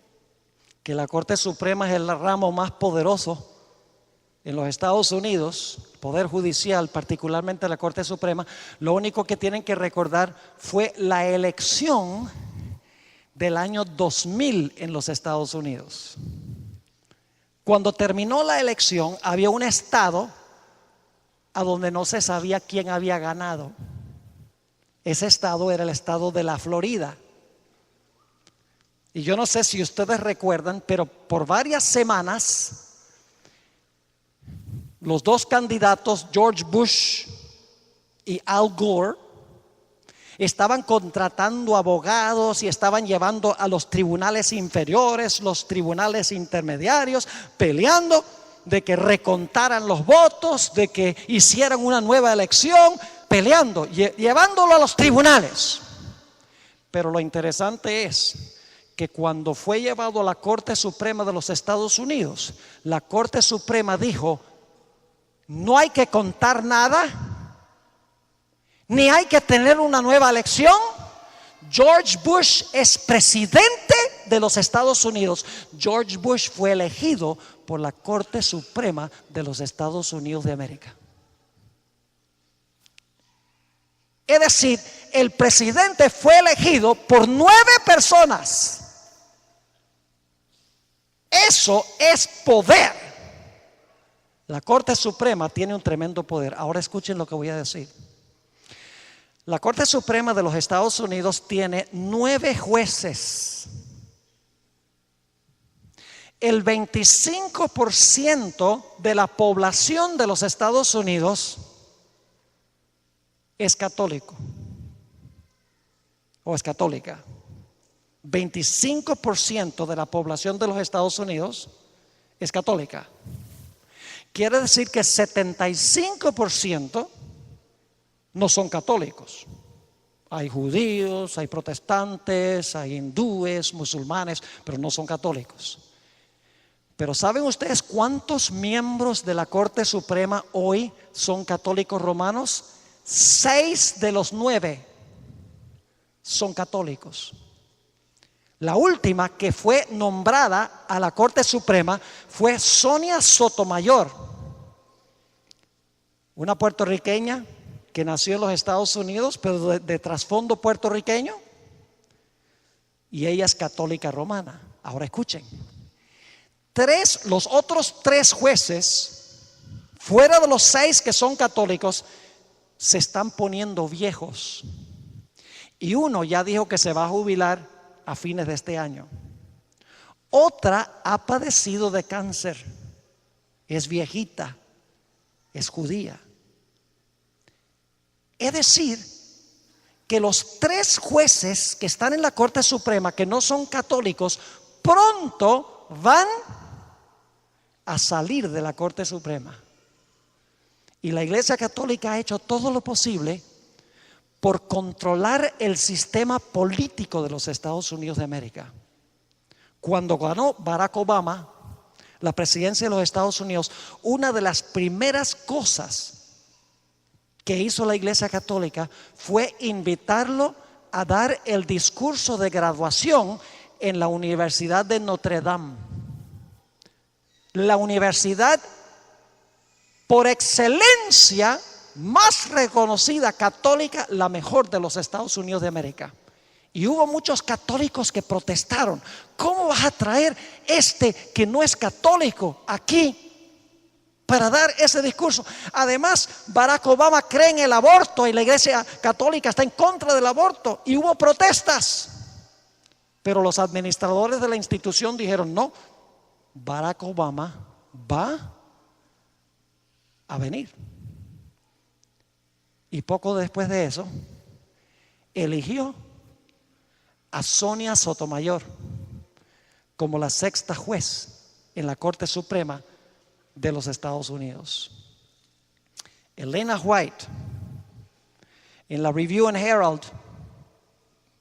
que la Corte Suprema es el ramo más poderoso en los Estados Unidos, poder judicial, particularmente la Corte Suprema, lo único que tienen que recordar fue la elección del año 2000 en los Estados Unidos. Cuando terminó la elección, había un estado a donde no se sabía quién había ganado. Ese estado era el estado de la Florida. Y yo no sé si ustedes recuerdan, pero por varias semanas los dos candidatos, George Bush y Al Gore, estaban contratando abogados y estaban llevando a los tribunales inferiores, los tribunales intermediarios, peleando de que recontaran los votos, de que hicieran una nueva elección, peleando, llevándolo a los tribunales. Pero lo interesante es que cuando fue llevado a la Corte Suprema de los Estados Unidos, la Corte Suprema dijo: no hay que contar nada, ni hay que tener una nueva elección. George Bush es presidente de los Estados Unidos. George Bush fue elegido por la Corte Suprema de los Estados Unidos de América. Es decir, el presidente fue elegido por 9 personas. Eso es poder. La Corte Suprema tiene un tremendo poder. Ahora escuchen lo que voy a decir. La Corte Suprema de los Estados Unidos tiene 9 jueces. El 25% de la población de los Estados Unidos es católico o es católica. 25% de la población de los Estados Unidos es católica. Quiere decir que 75% no son católicos. Hay judíos, hay protestantes, hay hindúes, musulmanes, pero no son católicos. Pero ¿saben ustedes cuántos miembros de la Corte Suprema hoy son católicos romanos? 6 de los 9 son católicos. La última que fue nombrada a la Corte Suprema fue Sonia Sotomayor, una puertorriqueña que nació en los Estados Unidos, pero de trasfondo puertorriqueño, y ella es católica romana. Ahora escuchen, los otros 3 jueces, fuera de los 6 que son católicos, se están poniendo viejos, y uno ya dijo que se va a jubilar a fines de este año. Otra ha padecido de cáncer, es viejita, es judía. Es decir, que los 3 jueces que están en la Corte Suprema, que no son católicos, pronto van a salir de la Corte Suprema. Y la Iglesia Católica ha hecho todo lo posible por controlar el sistema político de los Estados Unidos de América. Cuando ganó Barack Obama la presidencia de los Estados Unidos, una de las primeras cosas que hizo la Iglesia Católica fue invitarlo a dar el discurso de graduación en la Universidad de Notre Dame, la universidad por excelencia más reconocida católica, la mejor de los Estados Unidos de América. Y hubo muchos católicos que protestaron. ¿Cómo vas a traer que no es católico aquí para dar ese discurso? Además, Barack Obama cree en el aborto y la iglesia católica está en contra del aborto. Y hubo protestas. Pero los administradores de la institución dijeron: no, Barack Obama va a venir. Y poco después de eso, eligió a Sonia Sotomayor como la 6ª juez en la Corte Suprema de los Estados Unidos. Elena White, en la Review and Herald,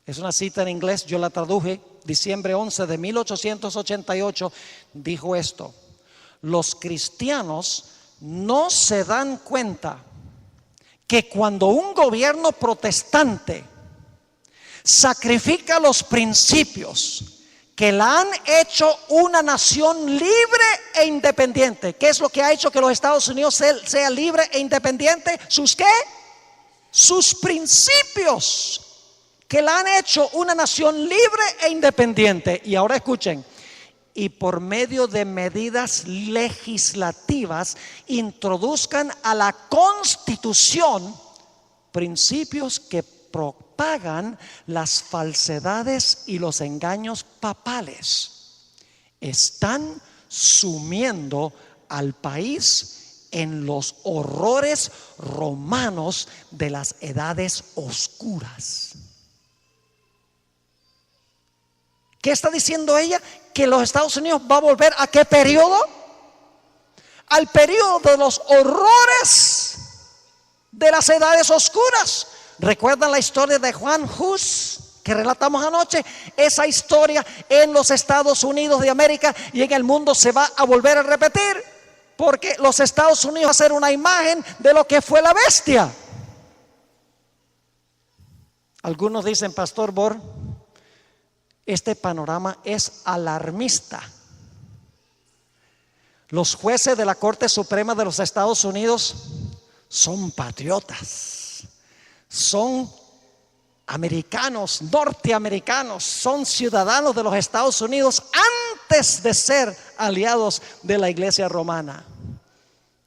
es una cita en inglés, yo la traduje, diciembre 11 de 1888, dijo esto: los cristianos no se dan cuenta que cuando un gobierno protestante sacrifica los principios que la han hecho una nación libre e independiente. ¿Qué es lo que ha hecho que los Estados Unidos sea libre e independiente? ¿Sus qué? Sus principios que la han hecho una nación libre e independiente. Y ahora escuchen: y por medio de medidas legislativas introduzcan a la Constitución principios que propagan las falsedades y los engaños papales. Están sumiendo al país en los horrores romanos de las edades oscuras. ¿Qué está diciendo ella? Que los Estados Unidos va a volver ¿a qué periodo? Al periodo de los horrores de las edades oscuras. ¿Recuerdan la historia de Juan Hus que relatamos anoche? Esa historia en los Estados Unidos de América y en el mundo se va a volver a repetir, porque los Estados Unidos va a ser una imagen de lo que fue la bestia. Algunos dicen: Pastor Bor, este panorama es alarmista. Los jueces de la Corte Suprema de los Estados Unidos son patriotas, son americanos, norteamericanos, son ciudadanos de los Estados Unidos antes de ser aliados de la Iglesia Romana.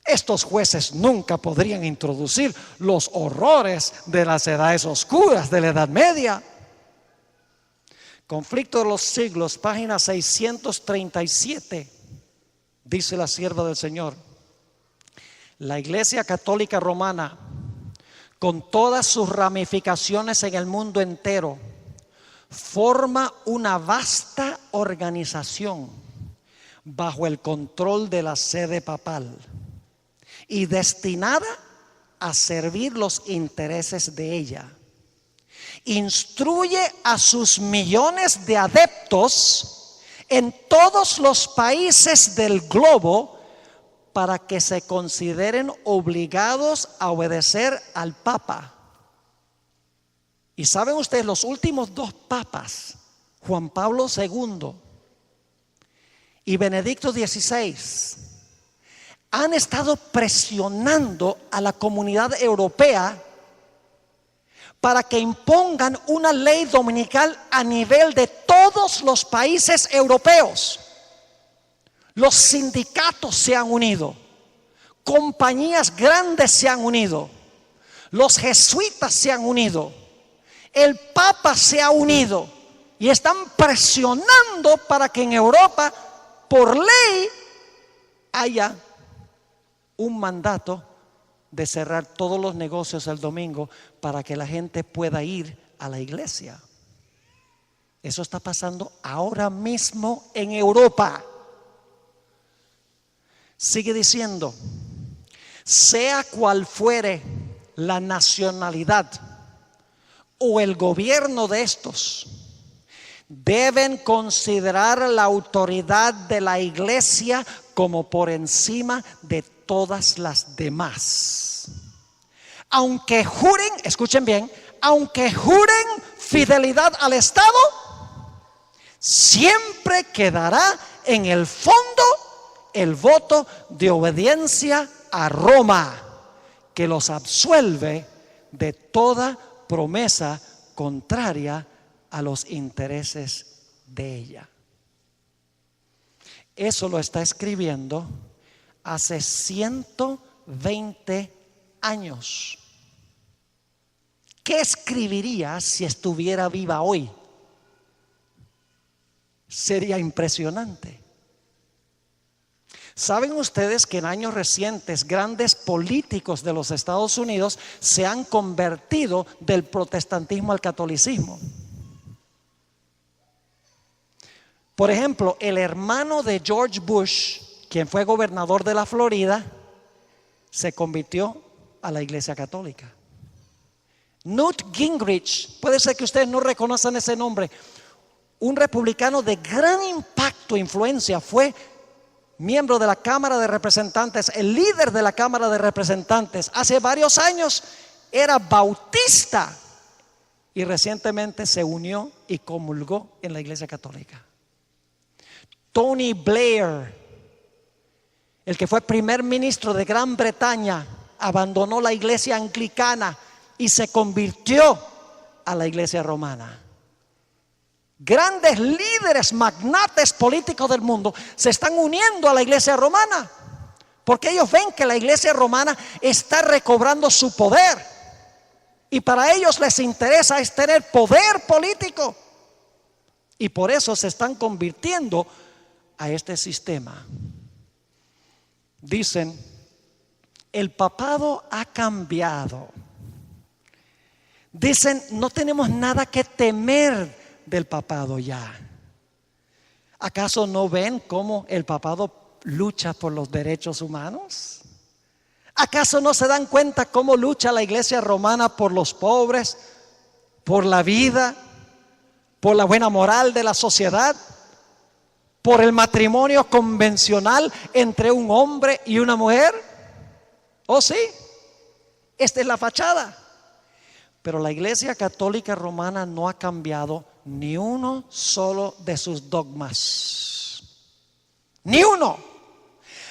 Estos jueces nunca podrían introducir los horrores de las edades oscuras de la Edad Media. Conflicto de los siglos, página 637, dice la sierva del Señor: la Iglesia Católica Romana, con todas sus ramificaciones en el mundo entero, forma una vasta organización bajo el control de la sede papal y destinada a servir los intereses de ella. Instruye a sus millones de adeptos en todos los países del globo para que se consideren obligados a obedecer al Papa. Y saben ustedes, los últimos 2 papas, Juan Pablo II y Benedicto XVI, han estado presionando a la comunidad europea para que impongan una ley dominical a nivel de todos los países europeos. Los sindicatos se han unido, compañías grandes se han unido, los jesuitas se han unido, el Papa se ha unido y están presionando para que en Europa, por ley, haya un mandato de cerrar todos los negocios el domingo para que la gente pueda ir a la iglesia. Eso está pasando ahora mismo en Europa. Sigue diciendo: sea cual fuere la nacionalidad o el gobierno de estos, deben considerar la autoridad de la iglesia como por encima de todas las demás. Aunque juren, escuchen bien, aunque juren fidelidad al Estado, siempre quedará en el fondo el voto de obediencia a Roma, que los absuelve de toda promesa contraria a los intereses de ella. Eso lo está escribiendo hace 120 años. ¿Qué escribiría si estuviera viva hoy? Sería impresionante. ¿Saben ustedes que en años recientes grandes políticos de los Estados Unidos se han convertido del protestantismo al catolicismo? Por ejemplo, el hermano de George Bush, quien fue gobernador de la Florida, se convirtió a la Iglesia Católica. Newt Gingrich, puede ser que ustedes no reconozcan ese nombre, un republicano de gran impacto e influencia, fue miembro de la Cámara de Representantes, el líder de la Cámara de Representantes. Hace varios años era bautista y recientemente se unió y comulgó en la Iglesia Católica. Tony Blair, el que fue primer ministro de Gran Bretaña, abandonó la iglesia anglicana y se convirtió a la iglesia romana. Grandes líderes, magnates políticos del mundo se están uniendo a la iglesia romana porque ellos ven que la iglesia romana está recobrando su poder y para ellos les interesa es tener poder político y por eso se están convirtiendo a este sistema. Dicen, el papado ha cambiado. Dicen, no tenemos nada que temer del papado ya. ¿Acaso no ven cómo el papado lucha por los derechos humanos? ¿Acaso no se dan cuenta cómo lucha la iglesia romana por los pobres, por la vida, por la buena moral de la sociedad, por el matrimonio convencional entre un hombre y una mujer? ¿Oh sí? Esta es la fachada. Pero la Iglesia Católica Romana no ha cambiado ni uno solo de sus dogmas. Ni uno.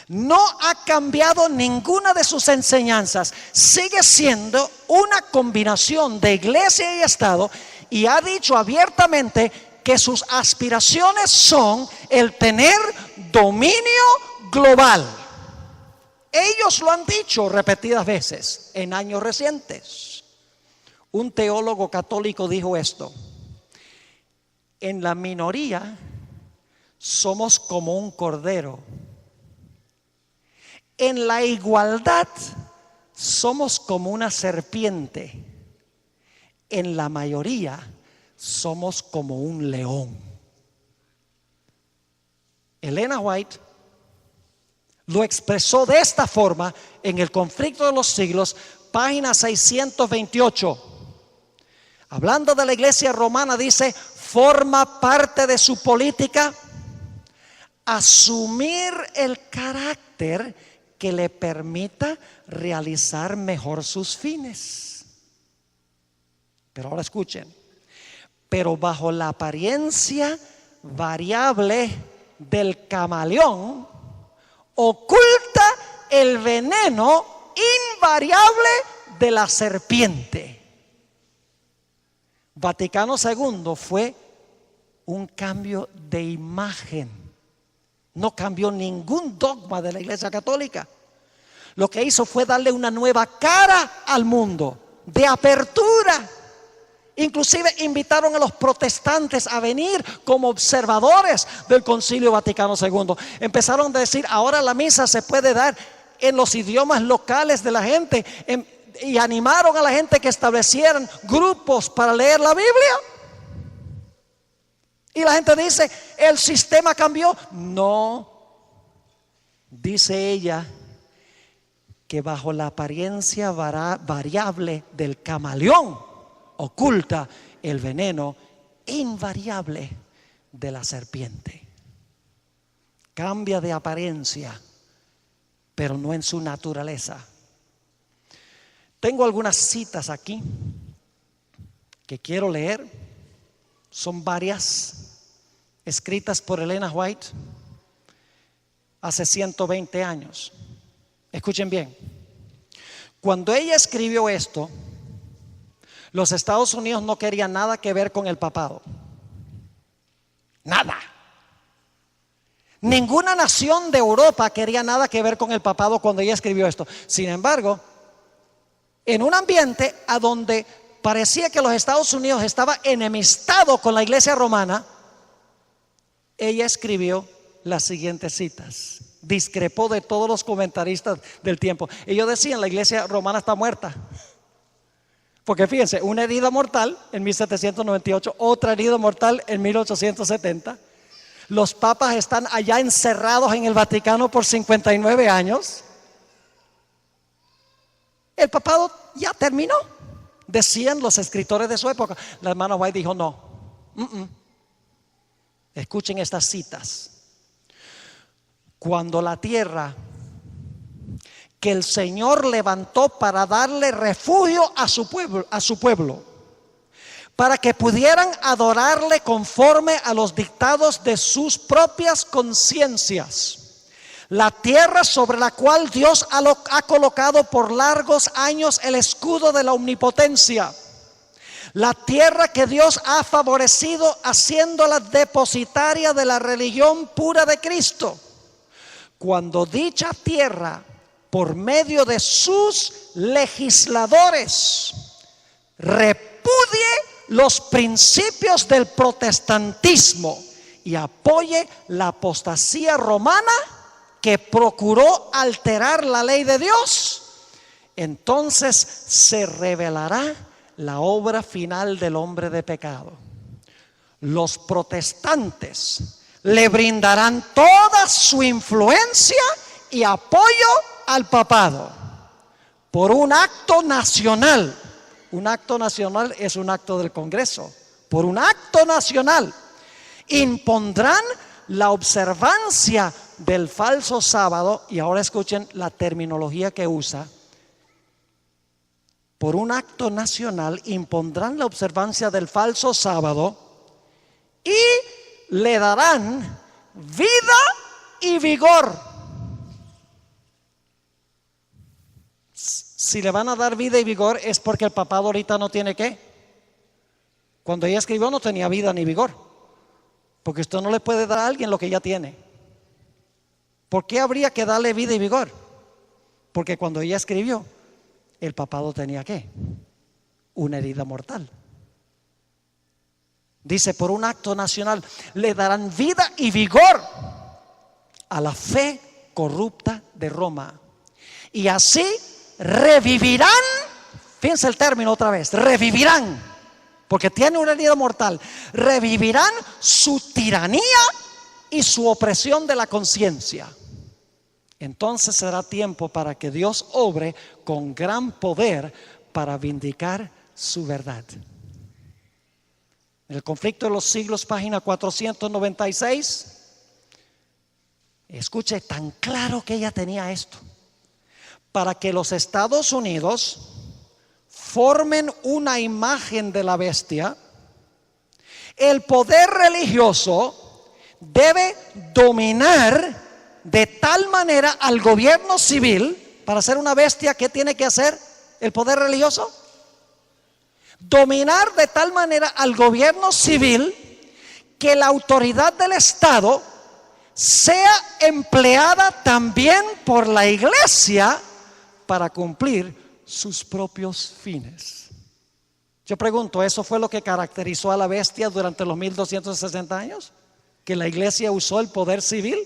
No ha cambiado ninguna de sus enseñanzas. Sigue siendo una combinación de iglesia y Estado y ha dicho abiertamente que sus aspiraciones son el tener dominio global. Ellos lo han dicho repetidas veces en años recientes. Un teólogo católico dijo esto: en la minoría somos como un cordero, en la igualdad somos como una serpiente, en la mayoría somos como un león. Elena White lo expresó de esta forma en El conflicto de los siglos, página 628. Hablando de la iglesia romana, dice, forma parte de su política asumir el carácter que le permita realizar mejor sus fines. Pero ahora escuchen, pero bajo la apariencia variable del camaleón, oculta el veneno invariable de la serpiente. Vaticano II fue un cambio de imagen. No cambió ningún dogma de la Iglesia Católica. Lo que hizo fue darle una nueva cara al mundo, de apertura. Inclusive invitaron a los protestantes a venir como observadores del Concilio Vaticano II. Empezaron a decir, ahora la misa se puede dar en los idiomas locales de la gente, y animaron a la gente que establecieran grupos para leer la Biblia. Y la gente dice, el sistema cambió. No, dice ella que bajo la apariencia variable del camaleón oculta el veneno invariable de la serpiente. Cambia de apariencia, pero no en su naturaleza. Tengo algunas citas aquí que quiero leer. Son varias, escritas por Elena White hace 120 años. Escuchen bien. Cuando ella escribió esto, Los Estados Unidos no querían nada que ver con el papado. Nada. Ninguna nación de Europa quería nada que ver con el papado cuando ella escribió esto. Sin embargo, en un ambiente a donde parecía que los Estados Unidos estaba enemistado con la iglesia romana, ella escribió las siguientes citas. Discrepó de todos los comentaristas del tiempo. Ellos decían: la iglesia romana está muerta. Porque fíjense, una herida mortal en 1798, otra herida mortal en 1870. Los papas están allá encerrados en el Vaticano por 59 años. El papado ya terminó, decían los escritores de su época. La hermana White dijo: no. Escuchen estas citas. Cuando la tierra que el Señor levantó para darle refugio a su pueblo, para que pudieran adorarle conforme a los dictados de sus propias conciencias, la tierra sobre la cual Dios ha colocado por largos años el escudo de la omnipotencia, la tierra que Dios ha favorecido haciéndola depositaria de la religión pura de Cristo. Cuando dicha tierra, por medio de sus legisladores, repudie los principios del protestantismo y apoye la apostasía romana que procuró alterar la ley de Dios, entonces se revelará la obra final del hombre de pecado. Los protestantes le brindarán toda su influencia y apoyo al papado por un acto nacional. Un acto nacional es un acto del Congreso. Por un acto nacional impondrán la observancia del falso sábado. Y ahora escuchen la terminología que usa. Por un acto nacional impondrán la observancia del falso sábado y le darán vida y vigor. Si le van a dar vida y vigor es porque el papado ahorita no tiene qué. Cuando ella escribió no tenía vida ni vigor, porque usted no le puede dar a alguien lo que ya tiene. ¿Por qué habría que darle vida y vigor? Porque cuando ella escribió, el papado tenía qué, una herida mortal. Dice: por un acto nacional le darán vida y vigor a la fe corrupta de Roma, y así revivirán. Fíjense el término otra vez: revivirán, porque tiene una herida mortal. Revivirán su tiranía y su opresión de la conciencia. Entonces será tiempo para que Dios obre con gran poder para vindicar su verdad. En el conflicto de los siglos, página 496. Escuche, tan claro que ella tenía esto. Para que los Estados Unidos formen una imagen de la bestia, el poder religioso debe dominar de tal manera al gobierno civil. Para ser una bestia, ¿qué tiene que hacer el poder religioso? Dominar de tal manera al gobierno civil que la autoridad del Estado sea empleada también por la iglesia para cumplir sus propios fines. Yo pregunto, ¿eso fue lo que caracterizó a la bestia durante los 1260 años? ¿Que la iglesia usó el poder civil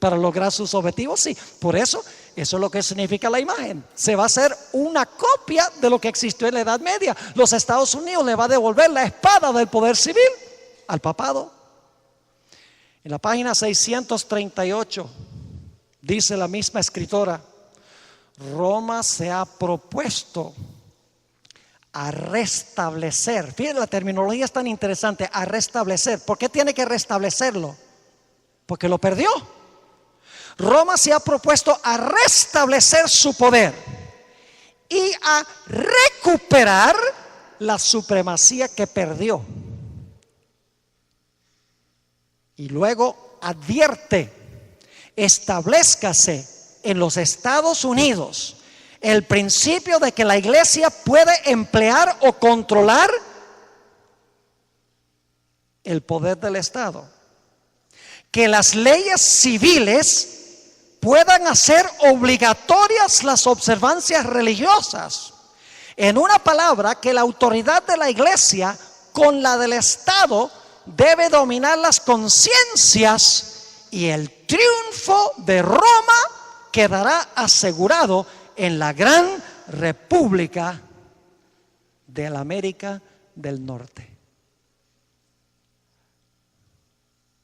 para lograr sus objetivos? Sí, por eso es lo que significa la imagen. Se va a hacer una copia de lo que existió en la Edad Media. Los Estados Unidos le va a devolver la espada del poder civil al papado. En la página 638 dice la misma escritora: Roma se ha propuesto a restablecer. Fíjense, la terminología es tan interesante: a restablecer. ¿Por qué tiene que restablecerlo? Porque lo perdió. Roma se ha propuesto a restablecer su poder y a recuperar la supremacía que perdió. Y luego advierte: establezcase en los Estados Unidos el principio de que la iglesia puede emplear o controlar el poder del Estado. Que las leyes civiles puedan hacer obligatorias las observancias religiosas. En una palabra, que la autoridad de la iglesia con la del Estado debe dominar las conciencias, y el triunfo de Roma quedará asegurado en la gran república de la América del Norte.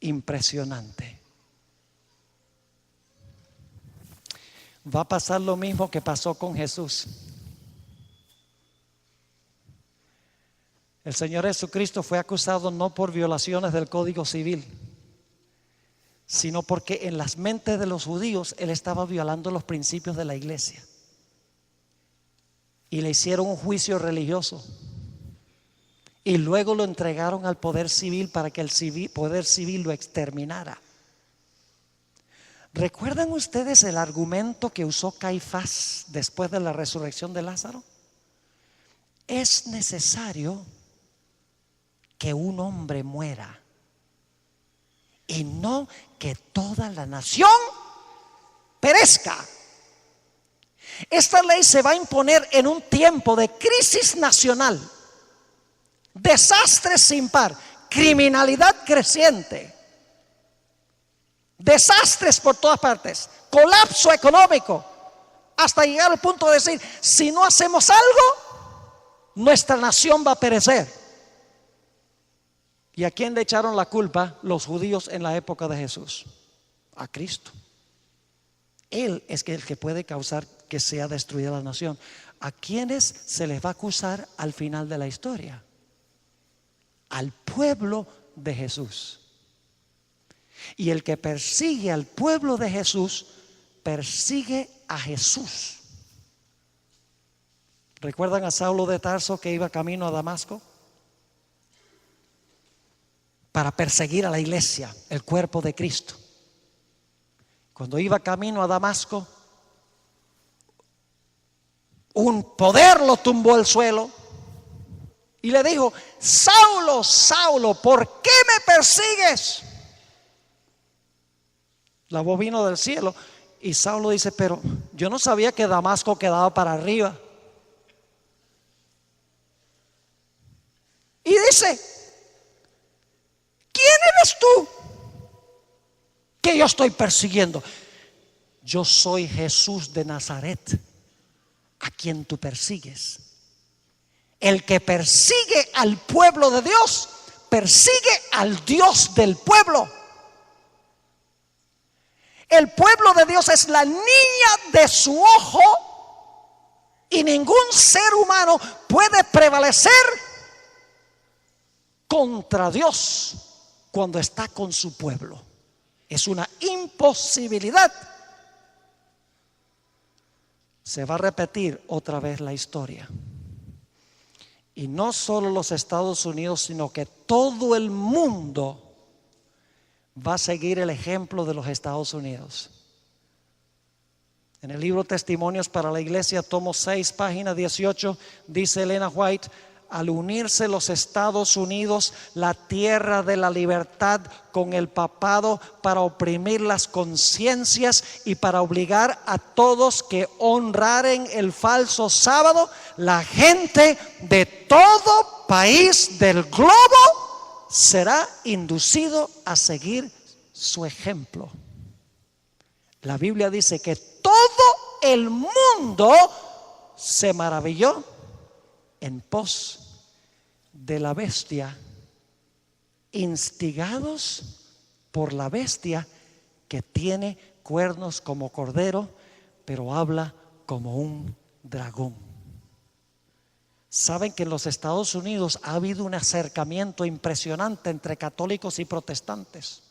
Impresionante. Va a pasar lo mismo que pasó con Jesús. El Señor Jesucristo fue acusado no por violaciones del Código Civil, sino porque en las mentes de los judíos Él estaba violando los principios de la iglesia. Y le hicieron un juicio religioso. Y luego lo entregaron al poder civil para que el poder civil lo exterminara. ¿Recuerdan ustedes el argumento que usó Caifás después de la resurrección de Lázaro? Es necesario que un hombre muera y no que toda la nación perezca. Esta ley se va a imponer en un tiempo de crisis nacional, desastres sin par, criminalidad creciente, desastres por todas partes, colapso económico, hasta llegar al punto de decir: si no hacemos algo, nuestra nación va a perecer. ¿Y a quién le echaron la culpa los judíos en la época de Jesús? A Cristo. Él es el que puede causar que sea destruida la nación. ¿A quiénes se les va a acusar al final de la historia? Al pueblo de Jesús. Y el que persigue al pueblo de Jesús, persigue a Jesús. ¿Recuerdan a Saulo de Tarso, que iba camino a Damasco para perseguir a la iglesia, el cuerpo de Cristo? Cuando iba camino a Damasco, un poder lo tumbó al suelo y le dijo: Saulo, Saulo, ¿por qué me persigues? La voz vino del cielo y Saulo dice: pero yo no sabía que Damasco quedaba para arriba. Y dice: ¿quién eres tú que yo estoy persiguiendo? Yo soy Jesús de Nazaret, a quien tú persigues. El que persigue al pueblo de Dios, persigue al Dios del pueblo. El pueblo de Dios es la niña de su ojo, y ningún ser humano puede prevalecer contra Dios cuando está con su pueblo. Es una imposibilidad. Se va a repetir otra vez la historia. Y no solo los Estados Unidos, sino que todo el mundo va a seguir el ejemplo de los Estados Unidos. En el libro Testimonios para la Iglesia, tomo 6, página 18, dice Elena White: al unirse los Estados Unidos, la tierra de la libertad, con el papado para oprimir las conciencias y para obligar a todos que honraren el falso sábado, la gente de todo país del globo será inducido a seguir su ejemplo. La Biblia dice que todo el mundo se maravilló en pos de la bestia, instigados por la bestia que tiene cuernos como cordero, pero habla como un dragón. Saben que en los Estados Unidos ha habido un acercamiento impresionante entre católicos y protestantes,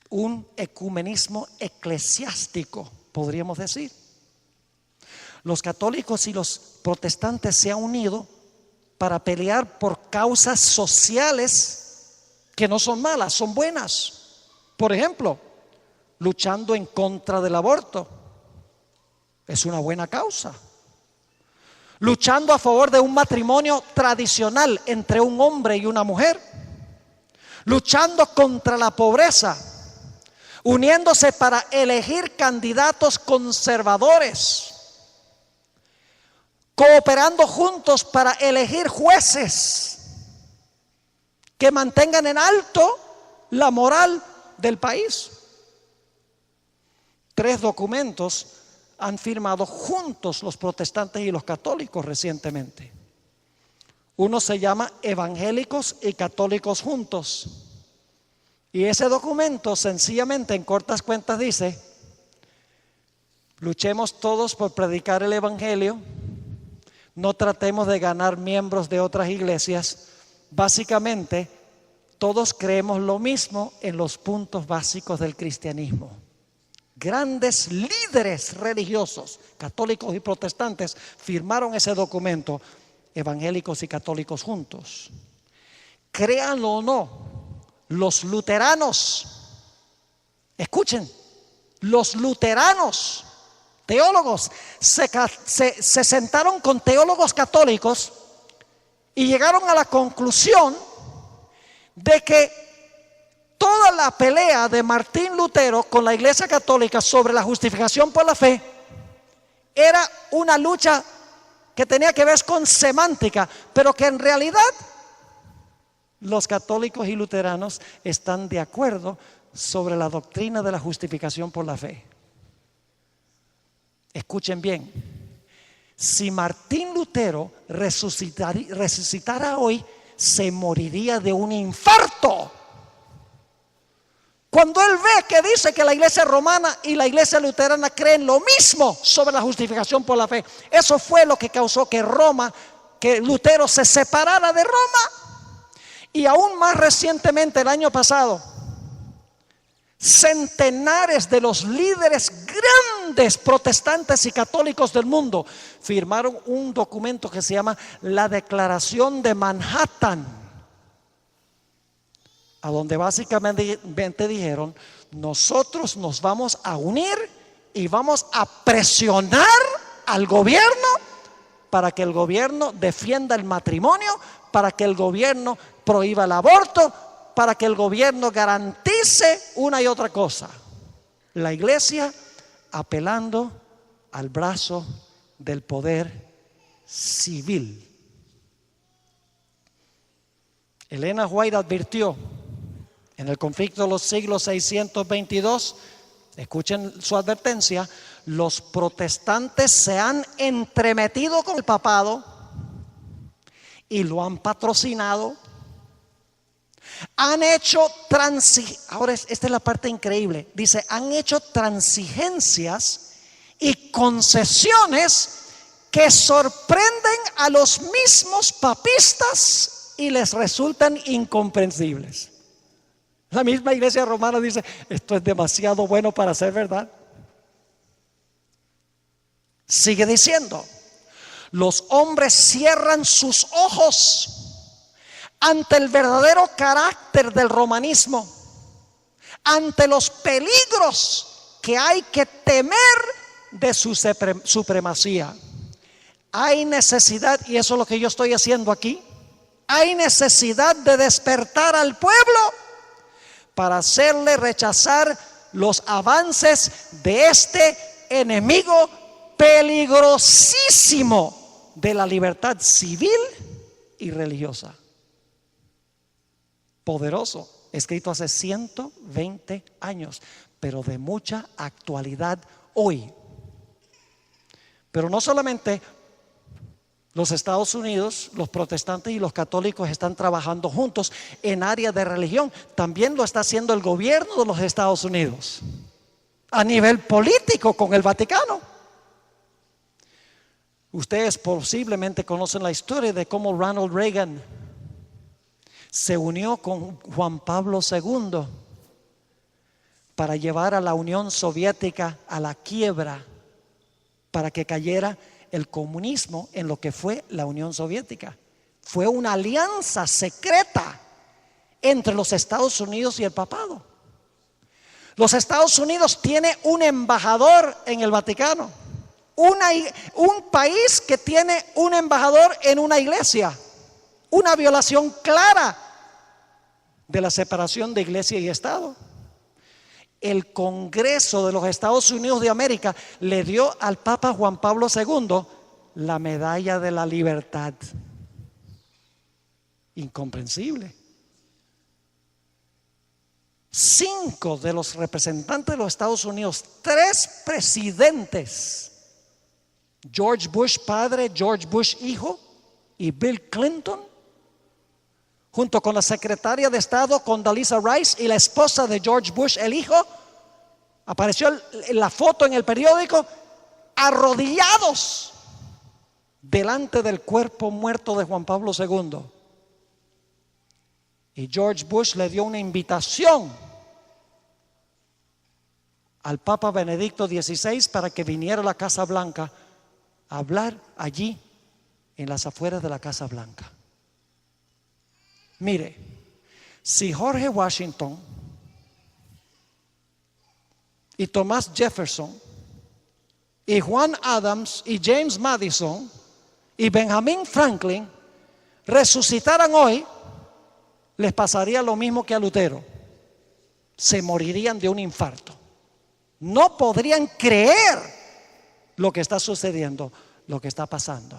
un ecumenismo eclesiástico, podríamos decir. Los católicos y los protestantes se han unido para pelear por causas sociales que no son malas, son buenas. Por ejemplo, luchando en contra del aborto, Es una buena causa. Luchando a favor de un matrimonio tradicional entre un hombre y una mujer. Luchando contra la pobreza. Uniéndose para elegir candidatos conservadores. Cooperando juntos para elegir jueces que mantengan en alto la moral del país. 3 documentos han firmado juntos los protestantes y los católicos recientemente. Uno se llama Evangélicos y Católicos Juntos. Y ese documento sencillamente en cortas cuentas dice: luchemos todos por predicar el Evangelio. No tratemos de ganar miembros de otras iglesias. Básicamente, todos creemos lo mismo en los puntos básicos del cristianismo. Grandes líderes religiosos, católicos y protestantes, firmaron ese documento, Evangélicos y Católicos Juntos. Créanlo o no, los luteranos, escuchen, los luteranos, teólogos, se sentaron con teólogos católicos y llegaron a la conclusión de que toda la pelea de Martín Lutero con la Iglesia Católica sobre la justificación por la fe era una lucha que tenía que ver con semántica, pero que en realidad los católicos y luteranos están de acuerdo sobre la doctrina de la justificación por la fe. Escuchen bien, si Martín Lutero resucitara hoy, se moriría de un infarto. Cuando él ve que dice que la iglesia romana y la iglesia luterana creen lo mismo sobre la justificación por la fe, eso fue lo que causó que Lutero se separara de Roma. Y aún más recientemente, el año pasado, centenares de los líderes grandes protestantes y católicos del mundo firmaron un documento que se llama la Declaración de Manhattan, a donde básicamente dijeron: nosotros nos vamos a unir y vamos a presionar al gobierno para que el gobierno defienda el matrimonio, para que el gobierno prohíba el aborto, para que el gobierno garantice una y otra cosa. La iglesia apelando al brazo del poder civil. Elena White advirtió en el conflicto de los siglos 622, escuchen su advertencia: los protestantes se han entremetido con el papado y lo han patrocinado. Han hecho ahora esta es la parte increíble, dice: han hecho transigencias y concesiones que sorprenden a los mismos papistas y les resultan incomprensibles. La misma iglesia romana dice: esto es demasiado bueno para ser verdad. Sigue diciendo: los hombres cierran sus ojos ante el verdadero carácter del romanismo, ante los peligros que hay que temer de su supremacía. Hay necesidad, y eso es lo que yo estoy haciendo aquí, hay necesidad de despertar al pueblo para hacerle rechazar los avances de este enemigo peligrosísimo de la libertad civil y religiosa. Poderoso, escrito hace 120 años, pero de mucha actualidad hoy. Pero no solamente los Estados Unidos, los protestantes y los católicos están trabajando juntos en áreas de religión, también lo está haciendo el gobierno de los Estados Unidos a nivel político con el Vaticano. Ustedes posiblemente conocen la historia de cómo Ronald Reagan se unió con Juan Pablo II para llevar a la Unión Soviética a la quiebra, para que cayera el comunismo en lo que fue la Unión Soviética. Fue una alianza secreta entre los Estados Unidos y el papado. Los Estados Unidos tiene un embajador en el Vaticano, un país que tiene un embajador en una iglesia. Una violación clara de la separación de iglesia y Estado. El Congreso de los Estados Unidos de América le dio al Papa Juan Pablo II la medalla de la libertad. Incomprensible. 5 de los representantes de los Estados Unidos, 3 presidentes, George Bush padre, George Bush hijo y Bill Clinton, junto con la secretaria de Estado Condoleezza Rice y la esposa de George Bush el hijo, apareció la foto en el periódico, arrodillados delante del cuerpo muerto de Juan Pablo II. Y George Bush le dio una invitación al Papa Benedicto XVI para que viniera a la Casa Blanca a hablar allí en las afueras de la Casa Blanca. Mire, si George Washington y Thomas Jefferson y Juan Adams y James Madison y Benjamin Franklin resucitaran hoy, les pasaría lo mismo que a Lutero. Se morirían de un infarto. No podrían creer lo que está sucediendo, lo que está pasando.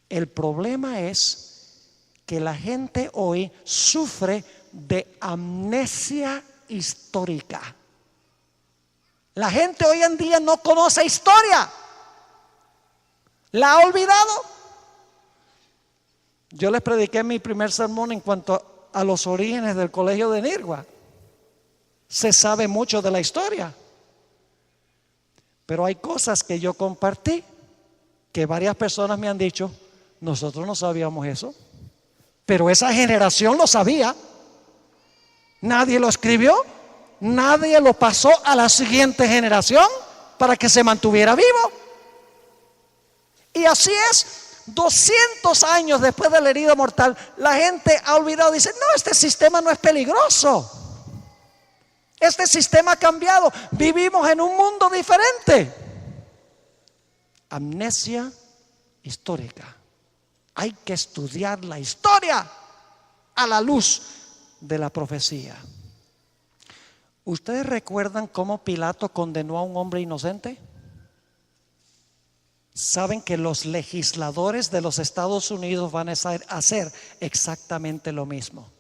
El problema es que la gente hoy sufre de amnesia histórica. La gente hoy en día no conoce historia. ¿La ha olvidado? Yo les prediqué mi primer sermón en cuanto a los orígenes del colegio de Nirgua. Se sabe mucho de la historia, pero hay cosas que yo compartí que varias personas me han dicho: nosotros no sabíamos eso, pero esa generación lo sabía. Nadie lo escribió, nadie lo pasó a la siguiente generación para que se mantuviera vivo. Y así es. 200 años después de la herida mortal, la gente ha olvidado, dice: no, este sistema no es peligroso. Este sistema ha cambiado. Vivimos en un mundo diferente. Amnesia histórica. Hay que estudiar la historia a la luz de la profecía. ¿Ustedes recuerdan cómo Pilato condenó a un hombre inocente? Saben que los legisladores de los Estados Unidos van a hacer exactamente lo mismo.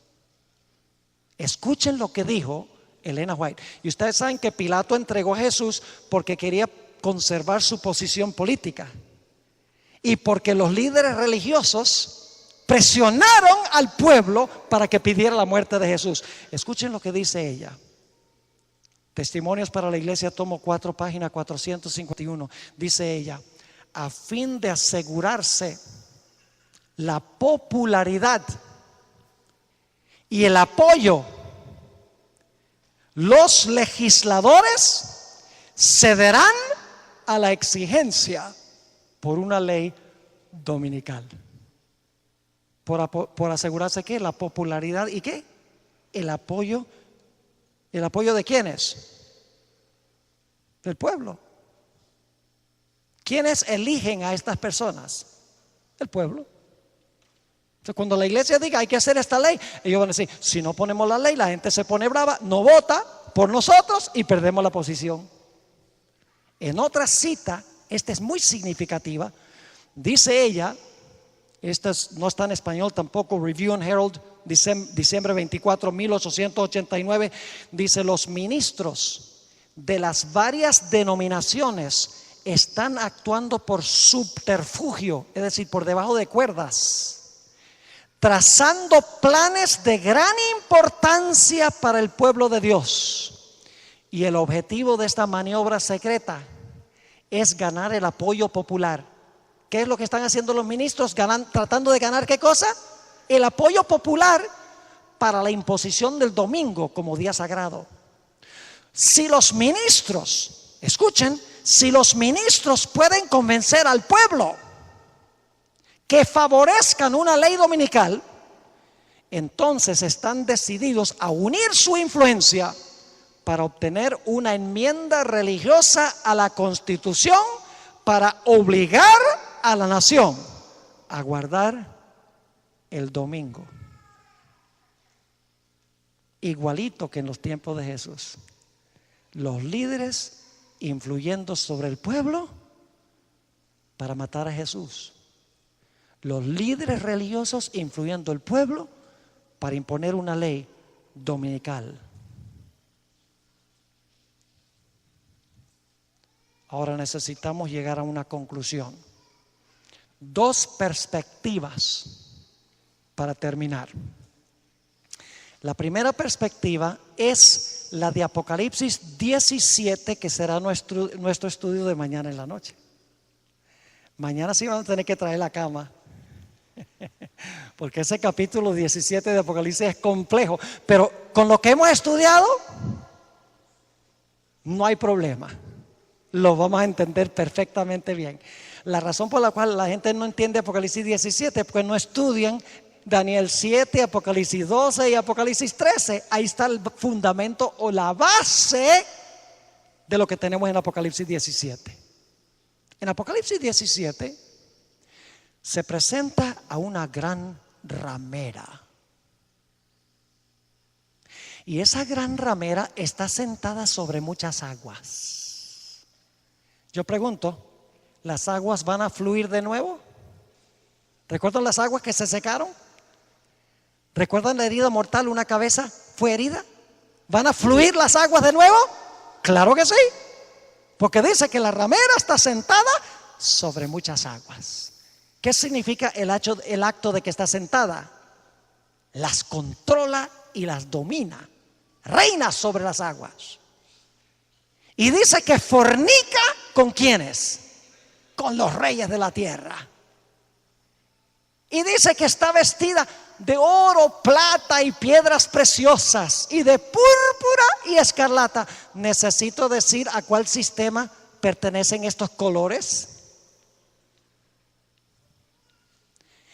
Escuchen lo que dijo Elena White. Y ustedes saben que Pilato entregó a Jesús porque quería conservar su posición política y porque los líderes religiosos presionaron al pueblo para que pidiera la muerte de Jesús. Escuchen lo que dice ella. Testimonios para la Iglesia, tomo 4, página 451. Dice ella: a fin de asegurarse la popularidad y el apoyo, los legisladores cederán a la exigencia por una ley dominical. Por asegurarse que la popularidad y qué, el apoyo de ¿quiénes? Del pueblo. ¿Quiénes eligen a estas personas? El pueblo. Entonces, cuando la iglesia diga hay que hacer esta ley, ellos van a decir: si no ponemos la ley, la gente se pone brava, no vota por nosotros y perdemos la posición. En otra cita, esta es muy significativa, dice ella, esta no está en español tampoco, Review and Herald, diciembre 24, 1889, dice: los ministros de las varias denominaciones están actuando por subterfugio, es decir, por debajo de cuerdas, trazando planes de gran importancia para el pueblo de Dios. Y el objetivo de esta maniobra secreta es ganar el apoyo popular. ¿Qué es lo que están haciendo los ministros? Tratando de ganar ¿qué cosa? El apoyo popular para la imposición del domingo como día sagrado. Si los ministros, escuchen, si los ministros pueden convencer al pueblo que favorezcan una ley dominical, entonces están decididos a unir su influencia para obtener una enmienda religiosa a la Constitución para obligar a la nación a guardar el domingo. Igualito que en los tiempos de Jesús. Los líderes influyendo sobre el pueblo para matar a Jesús. Los líderes religiosos influyendo el pueblo para imponer una ley dominical. Ahora necesitamos llegar a una conclusión. Dos perspectivas para terminar. La primera perspectiva es la de Apocalipsis 17, que será nuestro estudio de mañana en la noche. Mañana sí vamos a tener que traer la cama, porque ese capítulo 17 de Apocalipsis es complejo, pero con lo que hemos estudiado no hay problema. Lo vamos a entender perfectamente bien. La razón por la cual la gente no entiende Apocalipsis 17 es porque no estudian Daniel 7, Apocalipsis 12 y Apocalipsis 13. Ahí está el fundamento o la base de lo que tenemos en Apocalipsis 17. En Apocalipsis 17 se presenta a una gran ramera. Y esa gran ramera está sentada sobre muchas aguas. Yo pregunto, ¿las aguas van a fluir de nuevo? ¿Recuerdan las aguas que se secaron? ¿Recuerdan la herida mortal? Una cabeza fue herida. ¿Van a fluir las aguas de nuevo? Claro que sí, porque dice que la ramera está sentada sobre muchas aguas. ¿Qué significa el acto de que está sentada? Las controla y las domina. Reina sobre las aguas. Y dice que fornica ¿con quiénes? Con los reyes de la tierra. Y dice que está vestida de oro, plata y piedras preciosas, y de púrpura y escarlata. ¿Necesito decir a cuál sistema pertenecen estos colores?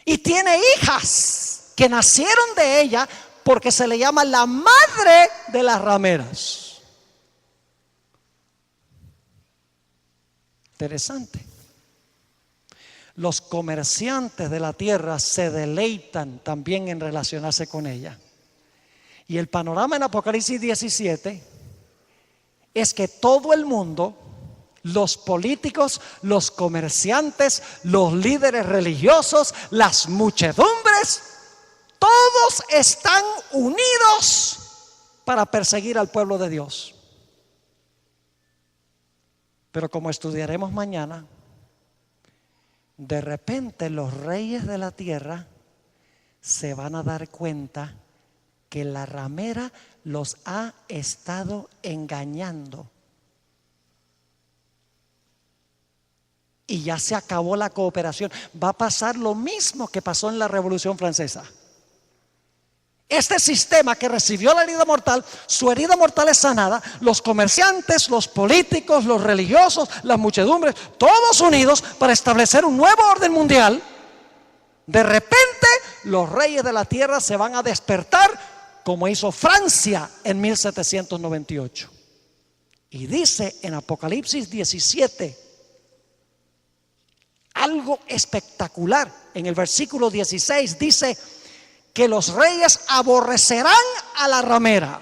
Y tiene hijas que nacieron de ella, porque se le llama la madre de las rameras. Interesante. Los comerciantes de la tierra se deleitan también en relacionarse con ella. Y el panorama en Apocalipsis 17 es que todo el mundo, los políticos, los comerciantes, los líderes religiosos, las muchedumbres, todos están unidos para perseguir al pueblo de Dios. Pero como estudiaremos mañana, de repente los reyes de la tierra se van a dar cuenta que la ramera los ha estado engañando. Y ya se acabó la cooperación. Va a pasar lo mismo que pasó en la Revolución Francesa. Este sistema que recibió la herida mortal, su herida mortal es sanada. Los comerciantes, los políticos, los religiosos, las muchedumbres, todos unidos para establecer un nuevo orden mundial. De repente los reyes de la tierra se van a despertar, como hizo Francia en 1798. Y dice en Apocalipsis 17 algo espectacular. En el versículo 16 dice que los reyes aborrecerán a la ramera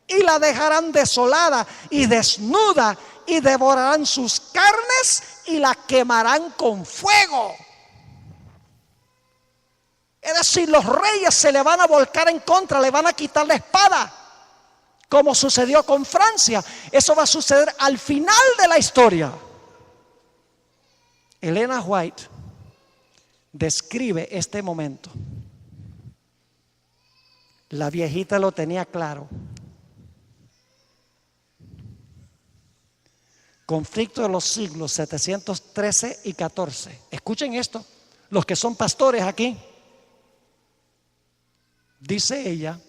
y la dejarán desolada y desnuda, y devorarán sus carnes y la quemarán con fuego. Es decir, los reyes se le van a volcar en contra, le van a quitar la espada, como sucedió con Francia. Eso va a suceder al final de la historia. Elena White describe este momento. La viejita lo tenía claro. Conflicto de los siglos 713 y 14. Escuchen esto, los que son pastores aquí. Dice ella,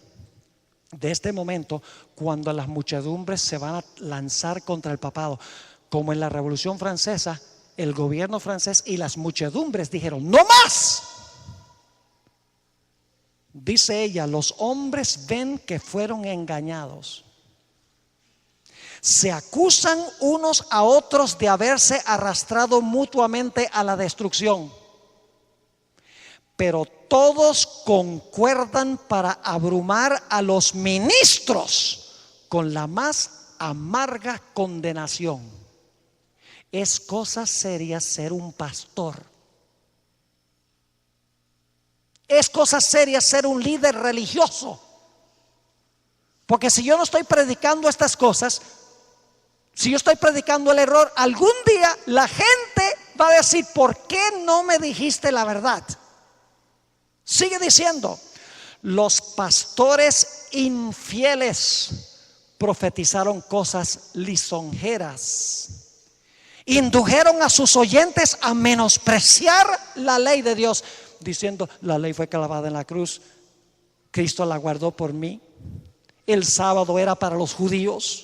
de este momento, cuando las muchedumbres se van a lanzar contra el papado, como en la Revolución Francesa, el gobierno francés y las muchedumbres dijeron: ¡no más! Dice ella, los hombres ven que fueron engañados. Se acusan unos a otros de haberse arrastrado mutuamente a la destrucción. Pero todos concuerdan para abrumar a los ministros con la más amarga condenación. Es cosa seria ser un pastor. Es cosa seria ser un líder religioso. Porque si yo no estoy predicando estas cosas, si yo estoy predicando el error, algún día la gente va a decir: ¿por qué no me dijiste la verdad? Sigue diciendo: los pastores infieles profetizaron cosas lisonjeras, indujeron a sus oyentes a menospreciar la ley de Dios, diciendo: la ley fue clavada en la cruz, Cristo la guardó por mí, el sábado era para los judíos.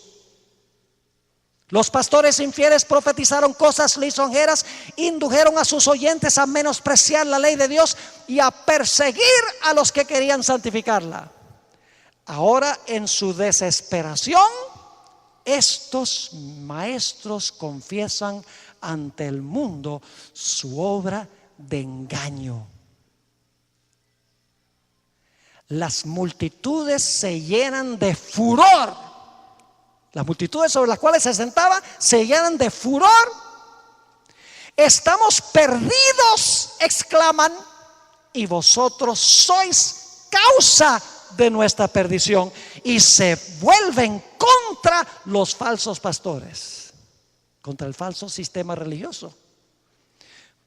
Los pastores infieles profetizaron cosas lisonjeras, indujeron a sus oyentes a menospreciar la ley de Dios y a perseguir a los que querían santificarla. Ahora, en su desesperación, estos maestros confiesan ante el mundo su obra de engaño. Las multitudes se llenan de furor. Las multitudes sobre las cuales se sentaba se llenan de furor. Estamos perdidos, exclaman, y vosotros sois causa de nuestra perdición. Y se vuelven contra los falsos pastores, contra el falso sistema religioso.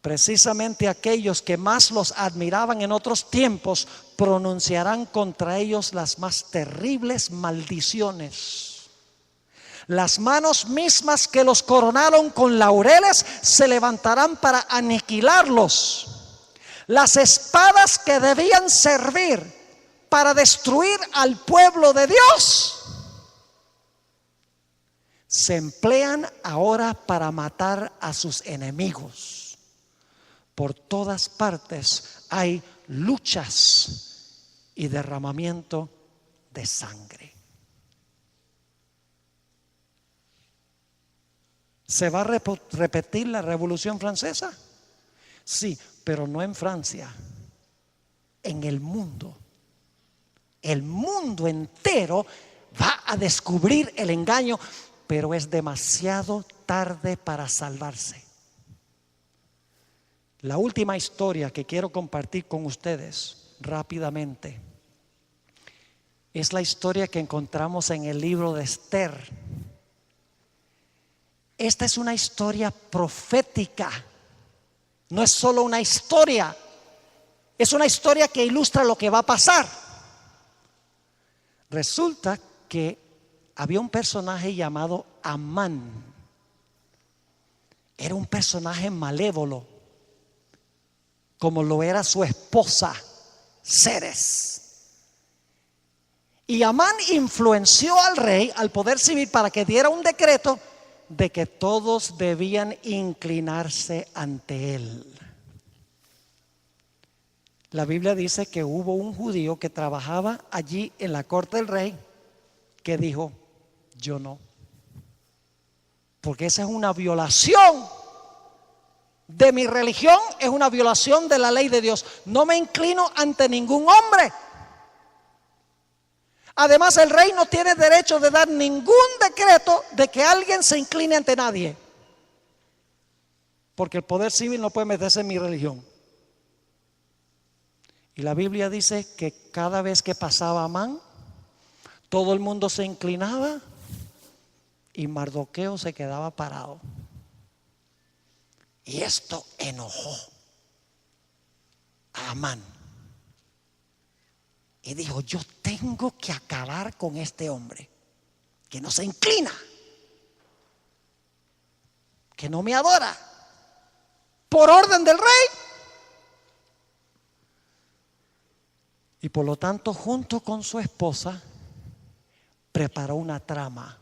Precisamente aquellos que más los admiraban en otros tiempos pronunciarán contra ellos las más terribles maldiciones. Las manos mismas que los coronaron con laureles se levantarán para aniquilarlos. Las espadas que debían servir para destruir al pueblo de Dios se emplean ahora para matar a sus enemigos. Por todas partes hay luchas y derramamiento de sangre. ¿Se va a repetir la Revolución Francesa? Sí, pero no en Francia, en el mundo. El mundo entero va a descubrir el engaño, pero es demasiado tarde para salvarse. La última historia que quiero compartir con ustedes rápidamente es la historia que encontramos en el libro de Esther. Esta es una historia profética. No es solo una historia, es una historia que ilustra lo que va a pasar. Resulta que había un personaje llamado Amán. Era un personaje malévolo, como lo era su esposa Zeres. Y Amán influenció al rey, al poder civil, para que diera un decreto de que todos debían inclinarse ante él. La Biblia dice que hubo un judío que trabajaba allí en la corte del rey que dijo: yo no, porque esa es una violación de mi religión, es una violación de la ley de Dios. No me inclino ante ningún hombre. Además, el rey no tiene derecho de dar ningún decreto de que alguien se incline ante nadie, porque el poder civil no puede meterse en mi religión. Y la Biblia dice que cada vez que pasaba Amán, todo el mundo se inclinaba y Mardoqueo se quedaba parado. Y esto enojó a Amán. Y dijo: yo tengo que acabar con este hombre que no se inclina, que no me adora, por orden del rey. Y por lo tanto, junto con su esposa, preparó una trama.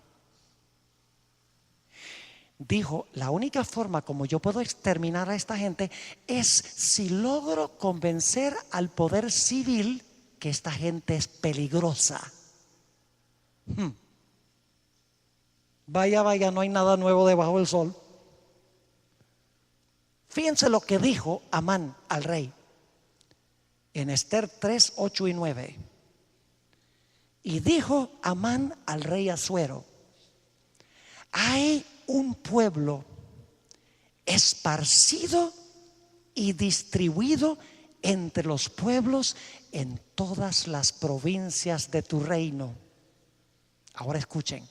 Dijo: la única forma como yo puedo exterminar a esta gente es si logro convencer al poder civil que esta gente es peligrosa. Vaya, vaya, no hay nada nuevo debajo del sol. Fíjense lo que dijo Amán al rey en Esther 3, 8 y 9. Y dijo Amán al rey Asuero: hay un pueblo esparcido y distribuido entre los pueblos en todas las provincias de tu reino. Ahora escuchen.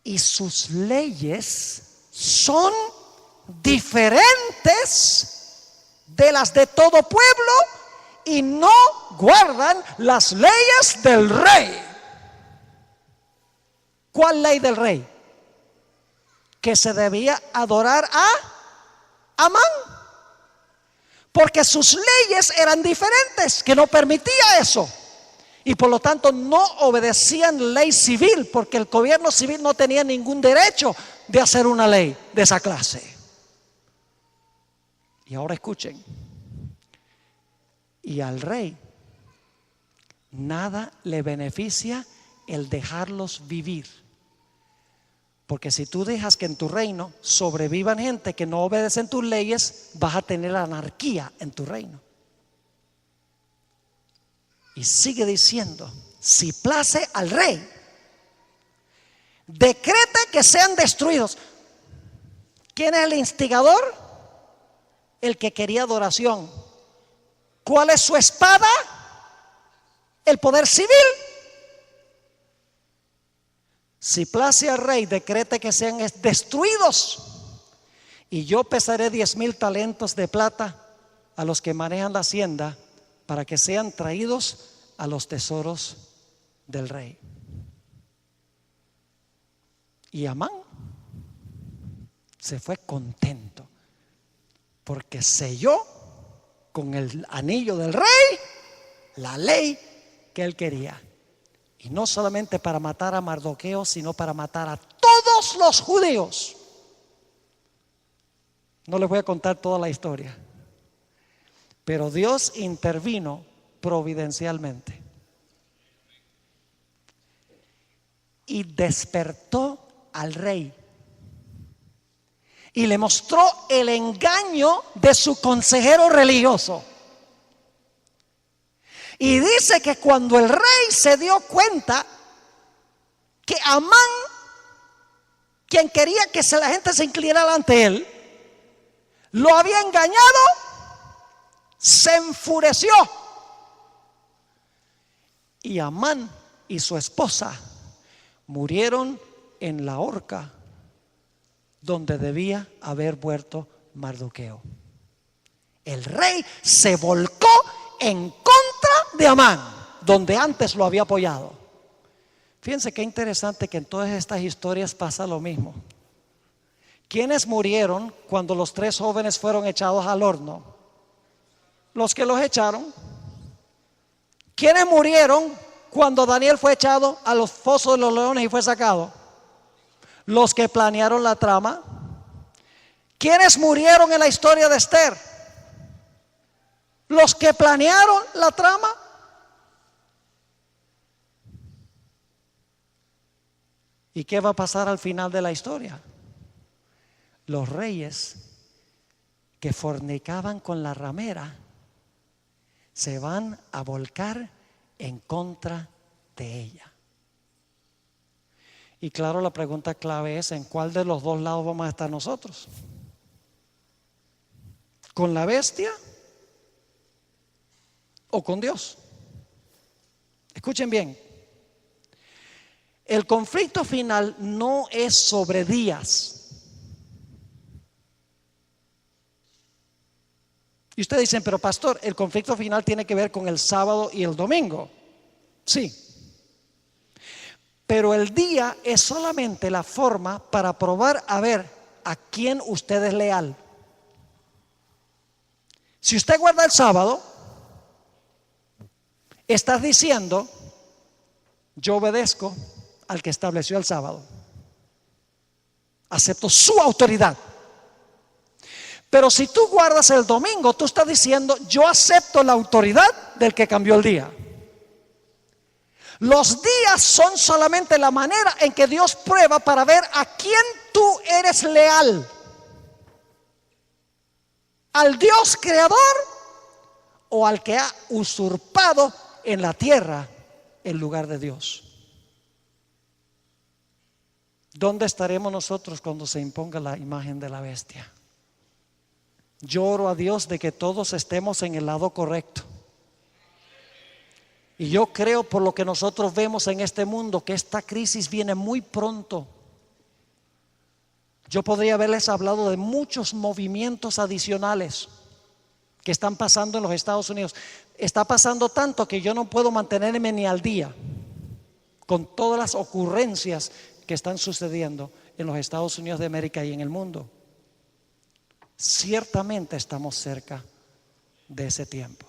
Y sus leyes son diferentes de las de todo pueblo y no guardan las leyes del rey. ¿Cuál ley del rey? Que se debía adorar a Amán, porque sus leyes eran diferentes, que no permitía eso, y por lo tanto no obedecían ley civil, porque el gobierno civil no tenía ningún derecho de hacer una ley de esa clase. Y ahora escuchen, y al rey nada le beneficia el dejarlos vivir, porque si tú dejas que en tu reino sobrevivan gente que no obedecen tus leyes, vas a tener anarquía en tu reino. Y sigue diciendo: si place al rey, decrete que sean destruidos. ¿Quién es el instigador? El que quería adoración. ¿Cuál es su espada? El poder civil. Si place al rey, decrete que sean destruidos, y yo pesaré 10,000 talentos de plata a los que manejan la hacienda, para que sean traídos a los tesoros del rey. Y Amán se fue contento, porque selló con el anillo del rey la ley que él quería. Y no solamente para matar a Mardoqueo, sino para matar a todos los judíos. No les voy a contar toda la historia, pero Dios intervino providencialmente y despertó al rey y le mostró el engaño de su consejero religioso. Y dice que cuando el rey se dio cuenta que Amán, quien quería que la gente se inclinara ante él, lo había engañado, se enfureció. Y Amán y su esposa murieron en la horca donde debía haber muerto Mardoqueo. El rey se volcó en contra de Amán, donde antes lo había apoyado. Fíjense qué interesante que en todas estas historias pasa lo mismo. ¿Quiénes murieron cuando los 3 jóvenes fueron echados al horno? Los que los echaron. ¿Quiénes murieron cuando Daniel fue echado a los fosos de los leones y fue sacado? Los que planearon la trama. ¿Quiénes murieron en la historia de Esther? Los que planearon la trama. ¿Y qué va a pasar al final de la historia? Los reyes que fornicaban con la ramera se van a volcar en contra de ella. Y claro, la pregunta clave es: ¿en cuál de los dos lados vamos a estar nosotros? ¿Con la bestia o con Dios? Escuchen bien, el conflicto final no es sobre días. Y ustedes dicen: pero pastor, el conflicto final tiene que ver con el sábado y el domingo. Sí, pero el día es solamente la forma para probar a ver a quién usted es leal. Si usted guarda el sábado, estás diciendo: yo obedezco al que estableció el sábado, acepto su autoridad. Pero si tú guardas el domingo, tú estás diciendo: yo acepto la autoridad del que cambió el día. Los días son solamente la manera en que Dios prueba para ver a quién tú eres leal. ¿Al Dios creador o al que ha usurpado en la tierra el lugar de Dios? ¿Dónde estaremos nosotros cuando se imponga la imagen de la bestia? Yo oro a Dios de que todos estemos en el lado correcto. Y yo creo, por lo que nosotros vemos en este mundo, que esta crisis viene muy pronto. Yo podría haberles hablado de muchos movimientos adicionales que están pasando en los Estados Unidos. Está pasando tanto que yo no puedo mantenerme ni al día con todas las ocurrencias que están sucediendo en los Estados Unidos de América y en el mundo. Ciertamente estamos cerca de ese tiempo.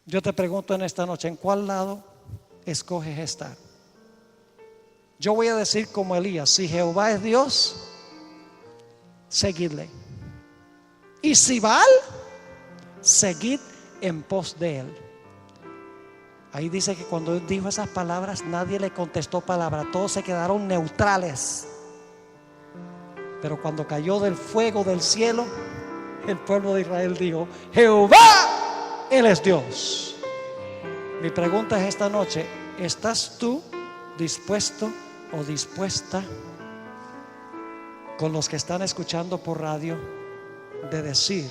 Yo te pregunto en esta noche, ¿en cuál lado escoges estar? Yo voy a decir como Elías: si Jehová es Dios, seguidle. Y si Baal, seguid en pos de él. Ahí dice que cuando él dijo esas palabras, nadie le contestó palabra, todos se quedaron neutrales. Pero cuando cayó del fuego del cielo, el pueblo de Israel dijo: Jehová, Él es Dios. Mi pregunta es esta noche: ¿estás tú dispuesto o dispuesta con los que están escuchando por radio de decir: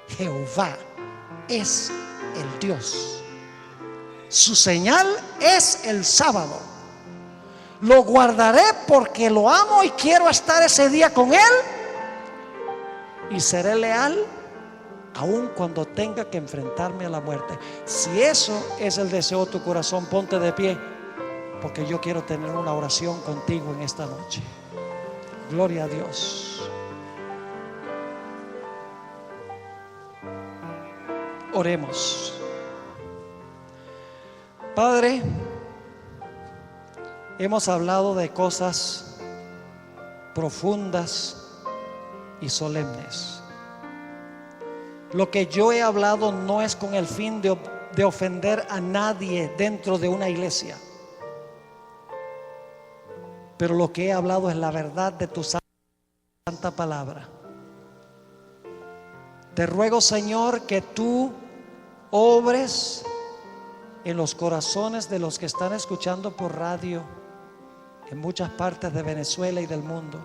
Jehová es el Dios, su señal es el sábado, lo guardaré porque lo amo y quiero estar ese día con él, y seré leal aun cuando tenga que enfrentarme a la muerte? Si eso es el deseo de tu corazón, ponte de pie, porque yo quiero tener una oración contigo en esta noche. Gloria a Dios. Oremos. Padre, hemos hablado de cosas profundas y solemnes. Lo que yo he hablado no es con el fin de ofender a nadie dentro de una iglesia, pero lo que he hablado es la verdad de tu santa palabra. Te ruego, Señor, que tú obres en los corazones de los que están escuchando por radio en muchas partes de Venezuela y del mundo.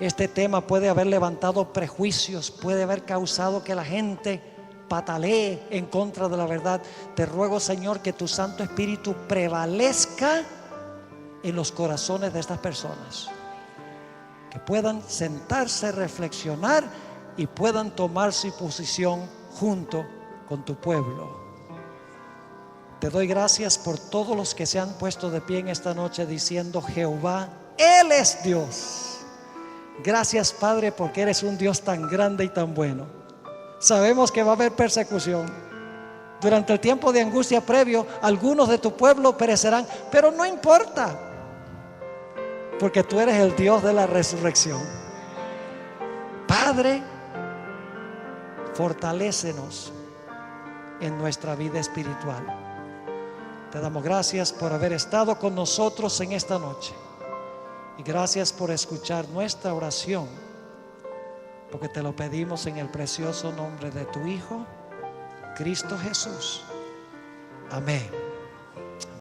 Este tema puede haber levantado prejuicios, puede haber causado que la gente patalee en contra de la verdad. Te ruego, Señor, que tu Santo Espíritu prevalezca en los corazones de estas personas, que puedan sentarse, reflexionar y puedan tomar su posición junto con tu pueblo. Te doy gracias por todos los que se han puesto de pie en esta noche diciendo: Jehová, Él es Dios. Gracias, Padre, porque eres un Dios tan grande y tan bueno. Sabemos que va a haber persecución. Durante el tiempo de angustia previo, algunos de tu pueblo perecerán, pero no importa, porque tú eres el Dios de la resurrección. Padre, fortalécenos en nuestra vida espiritual. Te damos gracias por haber estado con nosotros en esta noche. Y gracias por escuchar nuestra oración, porque te lo pedimos en el precioso nombre de tu Hijo, Cristo Jesús. Amén.